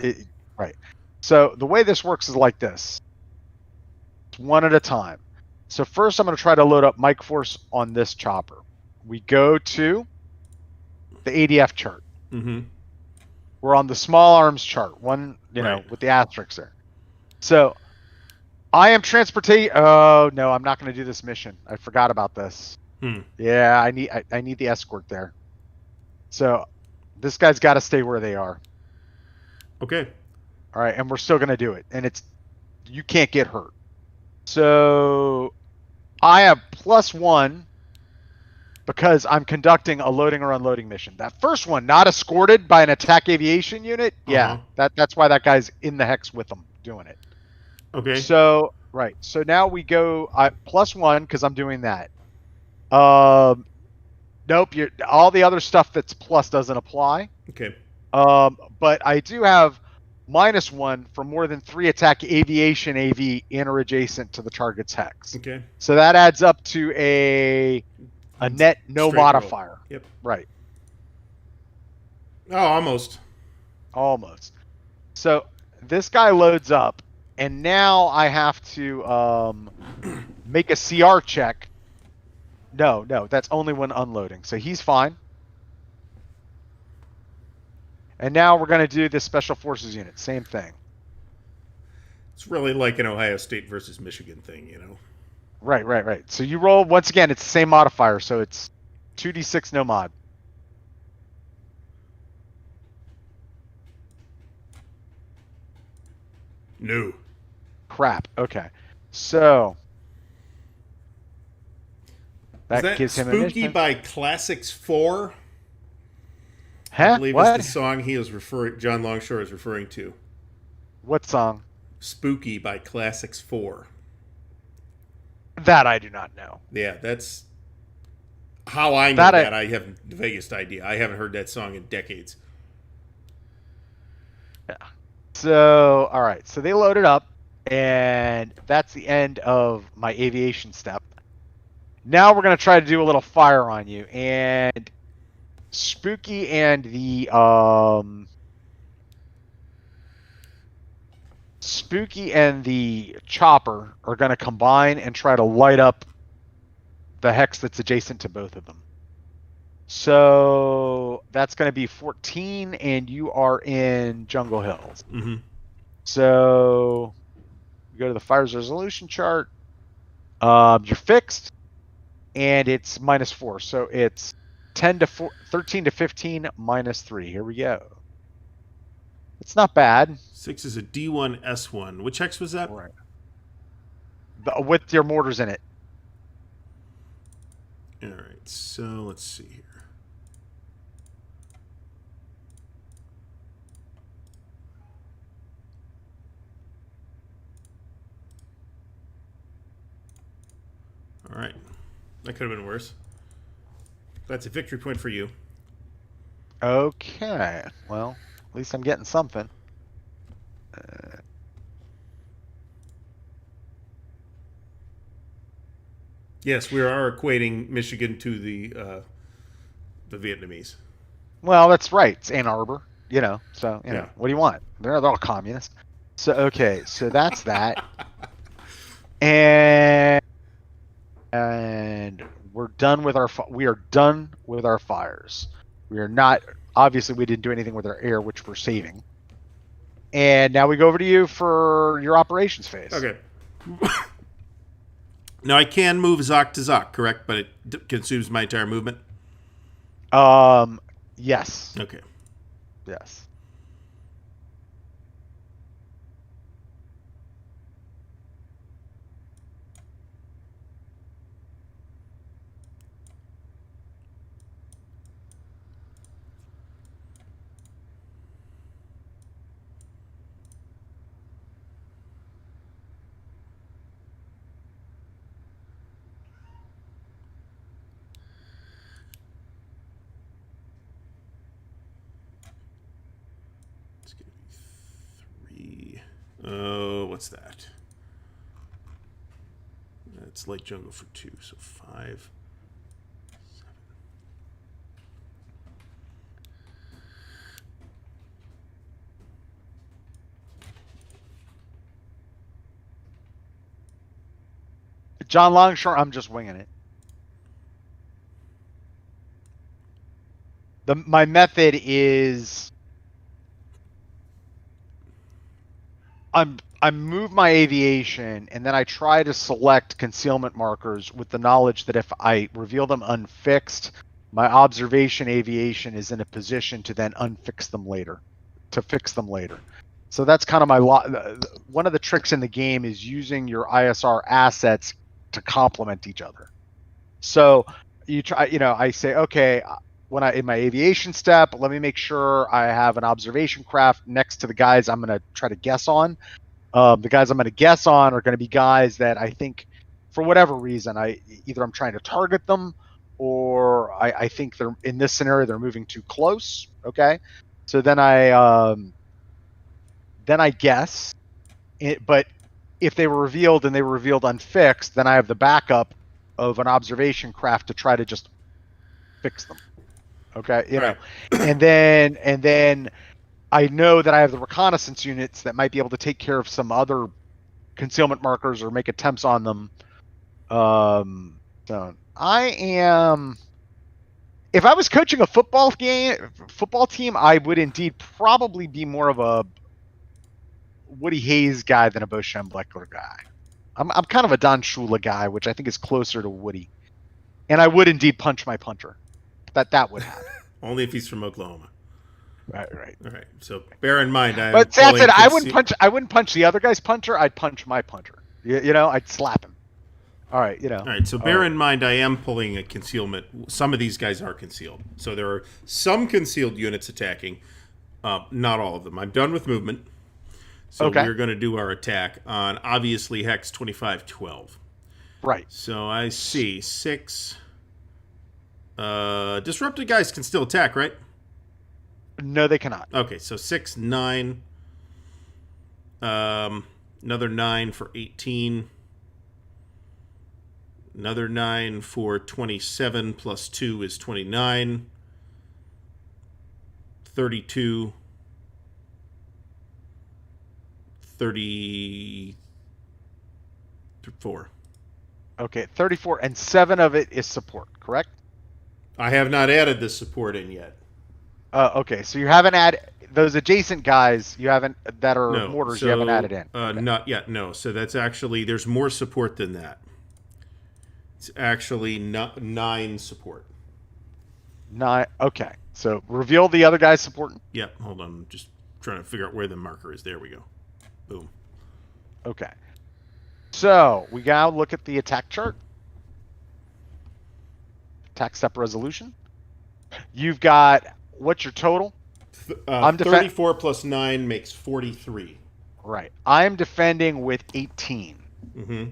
Speaker 2: Right. So the way this works is like this. It's one at a time. So first I'm going to try to load up Mike Force on this chopper. We go to the ADF chart.
Speaker 1: Mm-hmm.
Speaker 2: We're on the small arms chart, one,
Speaker 1: Right.
Speaker 2: with the asterisks there. So I am transporting. Oh, no, I'm not going to do this mission. I forgot about this. Yeah, I need the escort there. So this guy's got to stay where they are.
Speaker 1: Okay.
Speaker 2: All right, and we're still going to do it. And you can't get hurt. So I have +1 because I'm conducting a loading or unloading mission. That first one, not escorted by an attack aviation unit. Yeah, that's why that guy's in the hex with them doing it.
Speaker 1: Okay.
Speaker 2: So, right. So now we go +1 because I'm doing that. Nope. All the other stuff that's plus doesn't apply.
Speaker 1: Okay.
Speaker 2: But I do have -1 for more than 3 attack aviation AV in or adjacent to the target's hex.
Speaker 1: Okay.
Speaker 2: So that adds up to a net no
Speaker 1: Straight
Speaker 2: modifier.
Speaker 1: Roll. Yep.
Speaker 2: Right.
Speaker 1: Oh, almost.
Speaker 2: Almost. So this guy loads up, and now I have to make a CR check. No, that's only when unloading. So he's fine. And now we're going to do this Special Forces unit. Same thing.
Speaker 1: It's really like an Ohio State versus Michigan thing,
Speaker 2: Right. So you roll, once again, it's the same modifier. So it's 2d6 no mod.
Speaker 1: No.
Speaker 2: Crap. Okay. So that gives him
Speaker 1: Spooky
Speaker 2: initiative.
Speaker 1: by Classics 4?
Speaker 2: Huh?
Speaker 1: I believe
Speaker 2: What?
Speaker 1: is the song John Longshore is referring to.
Speaker 2: What song?
Speaker 1: Spooky by Classics 4.
Speaker 2: That I do not know.
Speaker 1: Yeah, that's how I know that. I have the vaguest idea. I haven't heard that song in decades.
Speaker 2: Yeah. So, all right. So they load it up, and that's the end of my aviation step. Now we're going to try to do a little fire on you. And Spooky and the chopper are going to combine and try to light up the hex that's adjacent to both of them. So that's going to be 14, and you are in Jungle Hills.
Speaker 1: Mm-hmm.
Speaker 2: So you go to the fire's resolution chart. You're fixed, and it's -4. So it's 13 to 15 -3. Here we go. It's not bad.
Speaker 1: 6 is a D1 S1. Which hex was that?
Speaker 2: Right. With your mortars in it.
Speaker 1: All right. So let's see here. All right. That could have been worse. That's a victory point for you.
Speaker 2: Okay. Well, at least I'm getting something.
Speaker 1: Yes, we are equating Michigan to the Vietnamese.
Speaker 2: Well, that's right. It's Ann Arbor. So
Speaker 1: Yeah.
Speaker 2: what do you want? They're all communists. So okay, so that's that. And we're done with we are done with our fires. We are not, obviously we didn't do anything with our air, which we're saving. And now we go over to you for your operations phase.
Speaker 1: Okay. Now I can move Zoc to Zoc, correct? But it consumes my entire movement.
Speaker 2: Yes.
Speaker 1: Okay.
Speaker 2: Yes.
Speaker 1: It's going to be 3. Oh, what's that? That's light jungle for 2, so 5. 7.
Speaker 2: John Longshore, I'm just winging it. My method is I move my aviation, and then I try to select concealment markers with the knowledge that if I reveal them unfixed, my observation aviation is in a position to then unfix them later, to fix them later. So that's kind of my one of the tricks in the game is using your ISR assets to complement each other. So you try, I say, okay, in my aviation step, let me make sure I have an observation craft next to the guys I'm going to try to guess on. The guys I'm going to guess on are going to be guys that I think, for whatever reason, either I'm trying to target them, or I think they're in this scenario they're moving too close. Okay, so then I guess it, but if they were revealed and they were revealed unfixed, then I have the backup of an observation craft to try to just fix them. Okay,
Speaker 1: Right.
Speaker 2: and then I know that I have the reconnaissance units that might be able to take care of some other concealment markers or make attempts on them. So I am. If I was coaching a football team, I would indeed probably be more of a Woody Hayes guy than a Bo Schembechler guy. I'm kind of a Don Shula guy, which I think is closer to Woody. And I would indeed punch my punter. That would happen.
Speaker 1: Only if he's from Oklahoma.
Speaker 2: Right.
Speaker 1: All right. So bear in mind,
Speaker 2: But that's it. I wouldn't punch the other guy's punter. I'd punch my punter. I'd slap him. All right.
Speaker 1: All right. So bear in mind, I am pulling a concealment. Some of these guys are concealed. So there are some concealed units attacking. Not all of them. I'm done with movement. So we're going to do our attack on, obviously, Hex 2512.
Speaker 2: Right.
Speaker 1: So I see 6. Disrupted guys can still attack, right?
Speaker 2: No, they cannot.
Speaker 1: Okay, so 6, 9. Another 9 for 18. Another 9 for 27 plus 2 is 29. 32. 34.
Speaker 2: Okay, 34, and 7 of it is support, correct?
Speaker 1: I have not added this support in yet.
Speaker 2: Okay, so you haven't added those adjacent guys. You haven't that are
Speaker 1: No.
Speaker 2: mortars.
Speaker 1: So,
Speaker 2: You haven't added in. Okay.
Speaker 1: not yet. No. So that's actually, there's more support than that. It's actually not 9 support.
Speaker 2: 9. Okay, so reveal the other guys supporting.
Speaker 1: Yep. Hold on. I'm just trying to figure out where the marker is. There we go. Boom.
Speaker 2: Okay. So we gotta look at the attack chart. Attack step resolution. You've got, what's your total?
Speaker 1: I'm 34 plus 9 makes 43.
Speaker 2: Right. I'm defending with 18.
Speaker 1: Mm-hmm.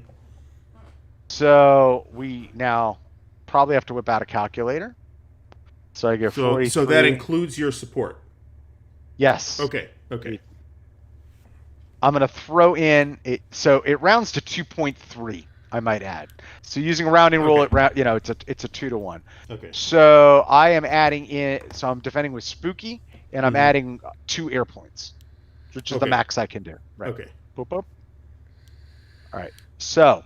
Speaker 2: So we now probably have to whip out a calculator. So I get 43.
Speaker 1: So that includes your support.
Speaker 2: Yes.
Speaker 1: Okay. Okay.
Speaker 2: I'm going to throw in it. So it rounds to 2.3, I might add. So using a rounding rule, it's a 2 to 1.
Speaker 1: Okay.
Speaker 2: So I am adding in, so I'm defending with Spooky, and I'm adding 2 air points, which is the max I can do. Right.
Speaker 1: Okay.
Speaker 2: Boop, boop. All right. So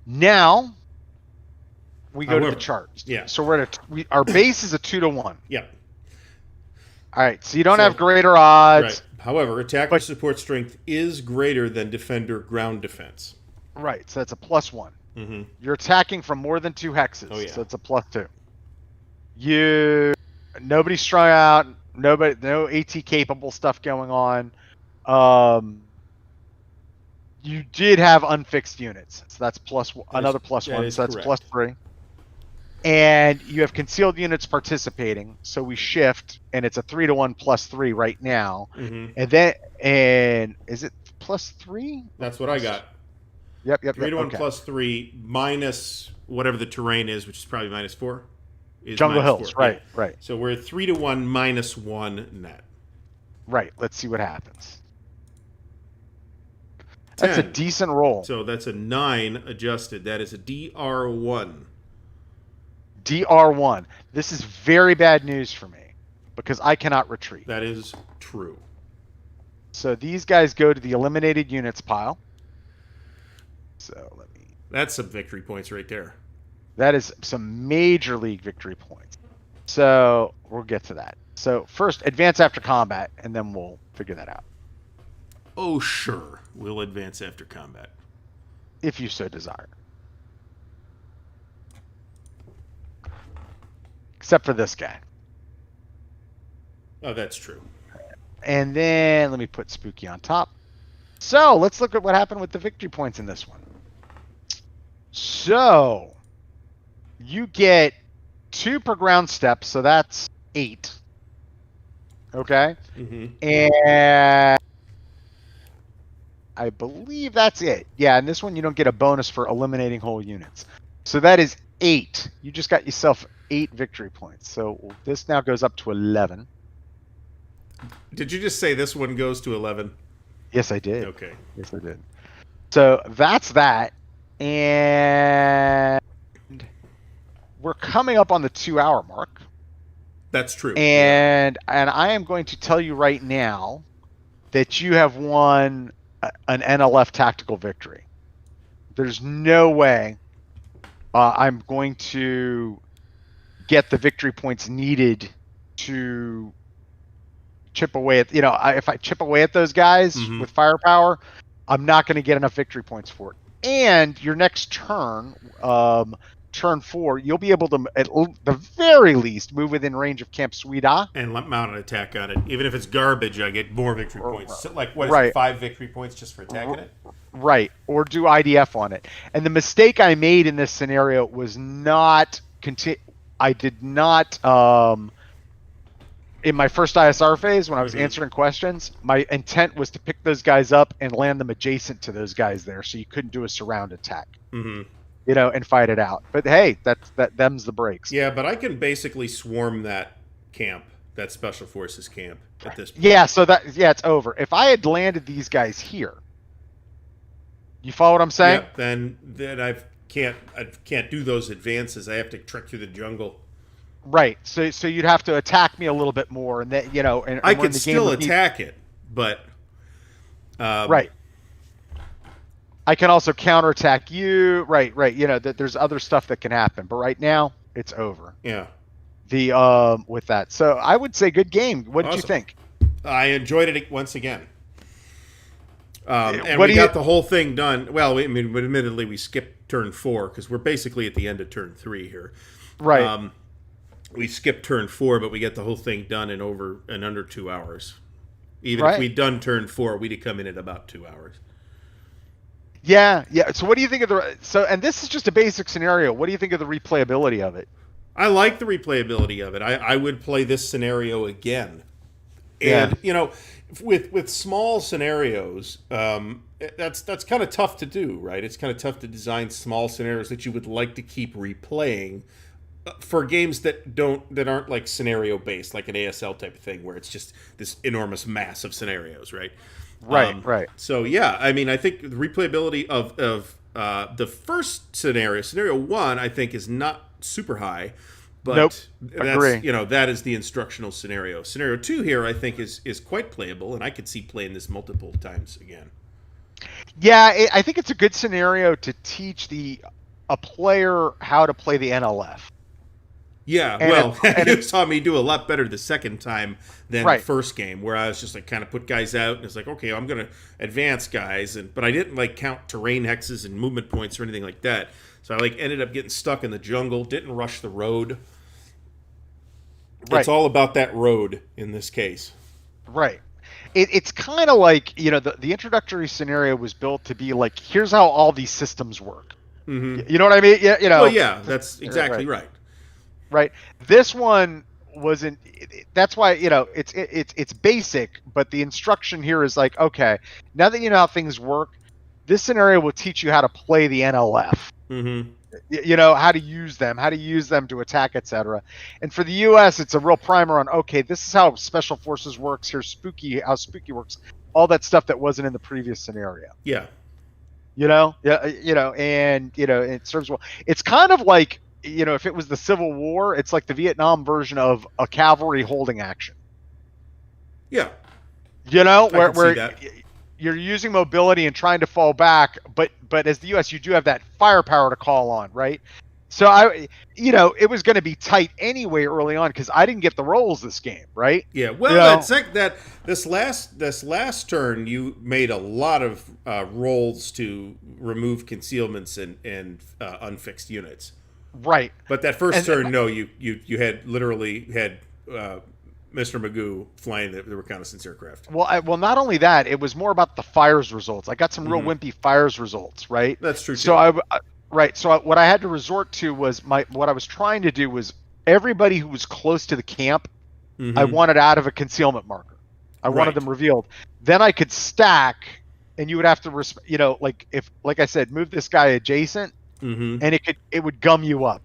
Speaker 2: now we go to the chart.
Speaker 1: Yeah.
Speaker 2: So we're at our base is a 2 to 1.
Speaker 1: Yeah.
Speaker 2: All right. So you don't have greater odds.
Speaker 1: Right. However, attacker support strength is greater than defender ground defense.
Speaker 2: Right. So that's a +1.
Speaker 1: Mm-hmm.
Speaker 2: You're attacking from more than 2 hexes.
Speaker 1: Oh, yeah.
Speaker 2: So it's a +2. Nobody's strung out. No AT capable stuff going on. You did have unfixed units, so that's another +1. So that's
Speaker 1: correct.
Speaker 2: +3. And you have concealed units participating, so we shift, and it's a 3 to 1 +3 right now.
Speaker 1: Mm-hmm.
Speaker 2: And is it +3?
Speaker 1: That's what I got.
Speaker 2: Yep.
Speaker 1: 3 to 1
Speaker 2: okay.
Speaker 1: +3 minus whatever the terrain is, which is probably -4.
Speaker 2: Jungle Hills,
Speaker 1: 4.
Speaker 2: right,
Speaker 1: Yeah.
Speaker 2: right.
Speaker 1: So we're at 3 to 1 -1 net.
Speaker 2: Right. Let's see what happens.
Speaker 1: 10.
Speaker 2: That's a decent roll.
Speaker 1: So that's a 9 adjusted. That is a DR1.
Speaker 2: DR1. This is very bad news for me because I cannot retreat.
Speaker 1: That is true.
Speaker 2: So these guys go to the eliminated units pile. So
Speaker 1: That's some victory points right there.
Speaker 2: that is some major league victory points. So we'll get to that. So first, advance after combat, and then we'll figure that out.
Speaker 1: Oh, sure. We'll advance after combat.
Speaker 2: If you so desire. Except for this guy.
Speaker 1: Oh, that's true.
Speaker 2: And then let me put Spooky on top. So let's look at what happened with the victory points in this one. So you get 2 per ground step, so that's 8. Okay?
Speaker 1: Mm-hmm.
Speaker 2: And I believe that's it. Yeah, in this one you don't get a bonus for eliminating whole units. So that is 8. You just got yourself 8 victory points. So this now goes up to 11.
Speaker 1: Did you just say this one goes to 11?
Speaker 2: Yes, I did.
Speaker 1: Okay.
Speaker 2: Yes, I did. So that's that. And we're coming up on the 2-hour mark.
Speaker 1: That's true.
Speaker 2: And I am going to tell you right now that you have won an NLF tactical victory. There's no way I'm going to get the victory points needed to chip away at, if I chip away at those guys with firepower, I'm not going to get enough victory points for it. And your next turn, turn 4, you'll be able to, at the very least, move within range of Camp Suida.
Speaker 1: And mount an attack on it. Even if it's garbage, I get more victory points. So, like, what is it, 5 victory points just for attacking it?
Speaker 2: Right, or do IDF on it. And the mistake I made in this scenario was not I did not in my first ISR phase when I was answering questions, my intent was to pick those guys up and land them adjacent to those guys there, so you couldn't do a surround attack. And fight it out. But hey, them's the breaks.
Speaker 1: Yeah, but I can basically swarm that camp, that Special Forces camp at this point.
Speaker 2: Yeah, so it's over. If I had landed these guys here, you follow what I'm saying?
Speaker 1: Yeah, then I can't do those advances. I have to trek through the jungle.
Speaker 2: Right. So you'd have to attack me a little bit more, and that and
Speaker 1: I could still attack it, but
Speaker 2: right. I can also counterattack you. Right. There's other stuff that can happen, but right now It's over.
Speaker 1: Yeah.
Speaker 2: The with that. So I would say good game. What did you
Speaker 1: Awesome.
Speaker 2: think?
Speaker 1: I enjoyed it once again. And
Speaker 2: What
Speaker 1: we
Speaker 2: do you
Speaker 1: got the whole thing done. Well, I mean, but admittedly, we skipped turn 4 because we're basically at the end of turn 3 here.
Speaker 2: right.
Speaker 1: We skipped turn 4, but we get the whole thing done in under 2 hours. Even if
Speaker 2: Right.
Speaker 1: we'd done turn 4, we'd have come in at about 2 hours.
Speaker 2: Yeah, yeah. So what do you think of and this is just a basic scenario. What do you think of the replayability of it?
Speaker 1: I like the replayability of it. I would play this scenario again.
Speaker 2: Yeah.
Speaker 1: And with small scenarios, that's kind of tough to do, right? It's kind of tough to design small scenarios that you would like to keep replaying for games that aren't like scenario based, like an ASL type of thing, where it's just this enormous mass of scenarios, right?
Speaker 2: Right.
Speaker 1: So yeah, I mean, I think the replayability of the first scenario 1, I think is not super high. But
Speaker 2: Nope.
Speaker 1: that's
Speaker 2: Agree.
Speaker 1: that is the instructional scenario. Scenario 2 here, I think, is quite playable, and I could see playing this multiple times again.
Speaker 2: Yeah, I think it's a good scenario to teach a player how to play the NLF.
Speaker 1: Yeah, you saw me do a lot better the second time than the first game, where I was just like kind of put guys out, and it's like, okay, I'm gonna advance guys, but I didn't like count terrain hexes and movement points or anything like that. So I ended up getting stuck in the jungle, didn't rush the road.
Speaker 2: Right.
Speaker 1: It's all about that road in this case.
Speaker 2: Right. It's kind of like, the introductory scenario was built to be like, here's how all these systems work.
Speaker 1: Mm-hmm.
Speaker 2: You know what I mean? Yeah.
Speaker 1: Well, yeah, that's exactly right.
Speaker 2: Right. This one wasn't. That's why it's basic, but the instruction here is like, okay, now that you know how things work, this scenario will teach you how to play the NLF.
Speaker 1: Mm-hmm.
Speaker 2: How to use them to attack, etc. And for the U.S., it's a real primer on, okay, this is how Special Forces works. Here's how Spooky works. All that stuff that wasn't in the previous scenario.
Speaker 1: Yeah.
Speaker 2: And it serves well. It's kind of like, if it was the Civil War, it's like the Vietnam version of a cavalry holding action.
Speaker 1: Yeah.
Speaker 2: Where you're using mobility and trying to fall back, but as the U.S., you do have that firepower to call on, right? So it was going to be tight anyway early on because I didn't get the rolls this game, right?
Speaker 1: Yeah. Well, it's like that. This last turn, you made a lot of rolls to remove concealments and unfixed units.
Speaker 2: Right.
Speaker 1: But that first turn, no, you had literally had Mr. Magoo flying the reconnaissance aircraft.
Speaker 2: Well, not only that, it was more about the fires results. I got some real wimpy fires results, right?
Speaker 1: That's true.
Speaker 2: So So what I had to resort to was what I was trying to do was everybody who was close to the camp, I wanted out of a concealment marker. I wanted them revealed. Then I could stack, and you would have to, like I said, move this guy adjacent, and it would gum you up.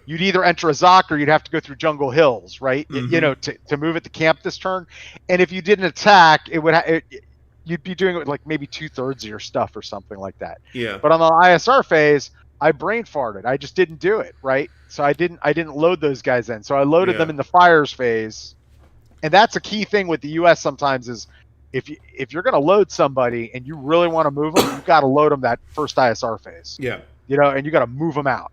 Speaker 2: You'd either enter a Zoc or you'd have to go through Jungle Hills, right? To move at the camp this turn. And if you didn't attack, you'd be doing it with like maybe 2/3 of your stuff or something like that.
Speaker 1: Yeah.
Speaker 2: But on the ISR phase, I brain farted. I just didn't do it, right? So I didn't load those guys in. So I loaded them in the fires phase. And that's a key thing with the US sometimes is if you're going to load somebody and you really want to move them, you've got to load them that first ISR phase.
Speaker 1: Yeah.
Speaker 2: And you got to move them out.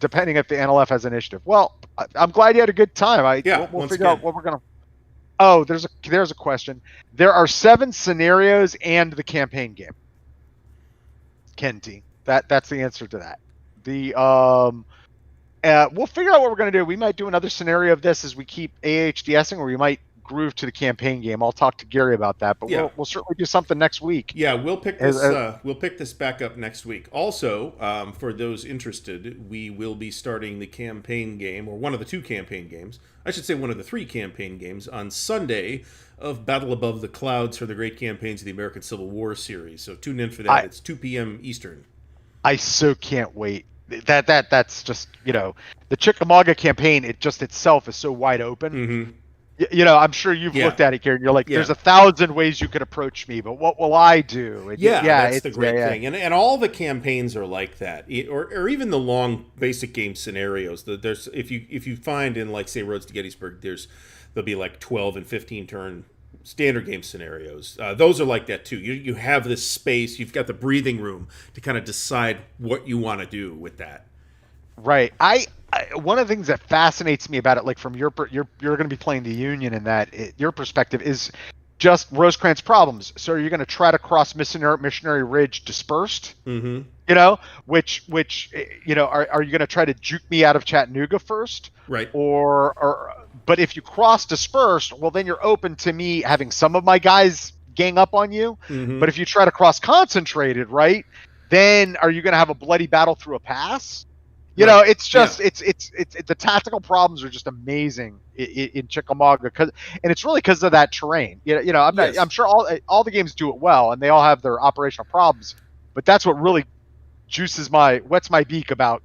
Speaker 2: Depending if the NLF has initiative. Well, I'm glad you had a good time. We'll figure out what we're going to. Oh, there's a question. There are 7 scenarios and the campaign game. Kenty. That's the answer to that. We'll figure out what we're going to do. We might do another scenario of this as we keep AHDSing, or we might groove to the campaign game. I'll talk to Gary about that, but we'll certainly do something next week.
Speaker 1: Yeah, we'll pick this back up next week. Also, for those interested, we will be starting the campaign game, or one of the 2 campaign games. I should say one of the 3 campaign games on Sunday of Battle Above the Clouds for the Great Campaigns of the American Civil War series. So tune in for that. It's 2 p.m. Eastern.
Speaker 2: I so can't wait. That's just, the Chickamauga campaign, it just itself is so wide open. I'm sure you've looked at it, Gary, and you're like, there's 1,000 ways you could approach me, but what will I do? And
Speaker 1: that's the great thing. And all the campaigns are like that, or even the long basic game scenarios. There's if you find in, like, say, Roads to Gettysburg, there'll be like 12 and 15 turn standard game scenarios. Those are like that too. You have this space, you've got the breathing room to kind of decide what you want to do with that.
Speaker 2: Right. I one of the things that fascinates me about it, like from you're going to be playing the Union, in that your perspective is just Rosecrans problems. So you're going to try to cross Missionary Ridge dispersed.
Speaker 1: Mm-hmm.
Speaker 2: You know, which are you going to try to juke me out of Chattanooga first?
Speaker 1: Right.
Speaker 2: Or but if you cross dispersed, well, then you're open to me having some of my guys gang up on you.
Speaker 1: Mm-hmm.
Speaker 2: But if you try to cross concentrated, right, then are you going to have a bloody battle through a pass? You know, it's just it's the tactical problems are just amazing in Chickamauga, and it's really because of that terrain. I'm sure all the games do it well, and they all have their operational problems, but that's what really wets my beak about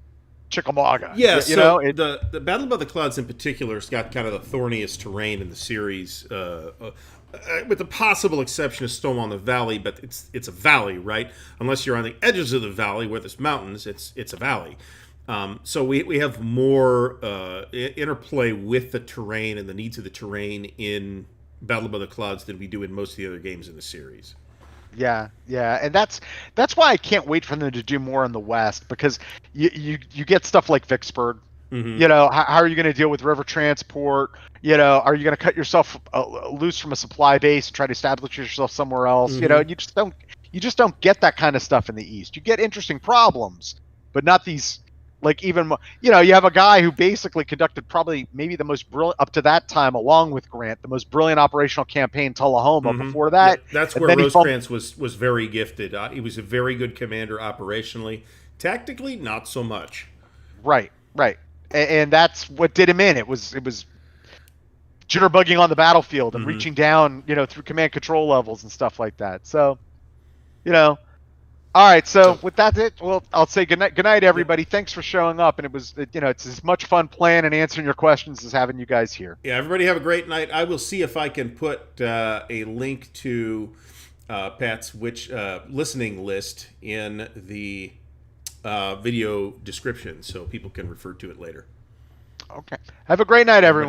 Speaker 2: Chickamauga.
Speaker 1: Yeah, the Battle Above the Clouds in particular has got kind of the thorniest terrain in the series, with the possible exception of Stonewall in the Valley, but it's a valley, right? Unless you're on the edges of the valley where there's mountains, it's a valley. So we have more interplay with the terrain and the needs of the terrain in Battle Above the Clouds than we do in most of the other games in the series.
Speaker 2: Yeah, and that's why I can't wait for them to do more in the West, because you get stuff like Vicksburg.
Speaker 1: Mm-hmm.
Speaker 2: You know, how are you going to deal with river transport? You know, are you going to cut yourself loose from a supply base and try to establish yourself somewhere else?
Speaker 1: Mm-hmm.
Speaker 2: You know, you just don't get that kind of stuff in the East. You get interesting problems, but not these. Like, even more, you have a guy who basically conducted probably maybe the most brilliant, up to that time, along with Grant, the most brilliant operational campaign in Tullahoma.
Speaker 1: Mm-hmm.
Speaker 2: Before that,
Speaker 1: that's where Rosecrans was very gifted. He was a very good commander operationally. Tactically, not so much.
Speaker 2: Right, and that's what did him in. It was jitterbugging on the battlefield and reaching down, through command control levels and stuff like that. So, All right, so with that, well, I'll say good night, everybody. Thanks for showing up, and it was, it's as much fun playing and answering your questions as having you guys here.
Speaker 1: Yeah, everybody have a great night. I will see if I can put a link to Pat's listening list in the video description so people can refer to it later.
Speaker 2: Okay. Have a great night, everyone.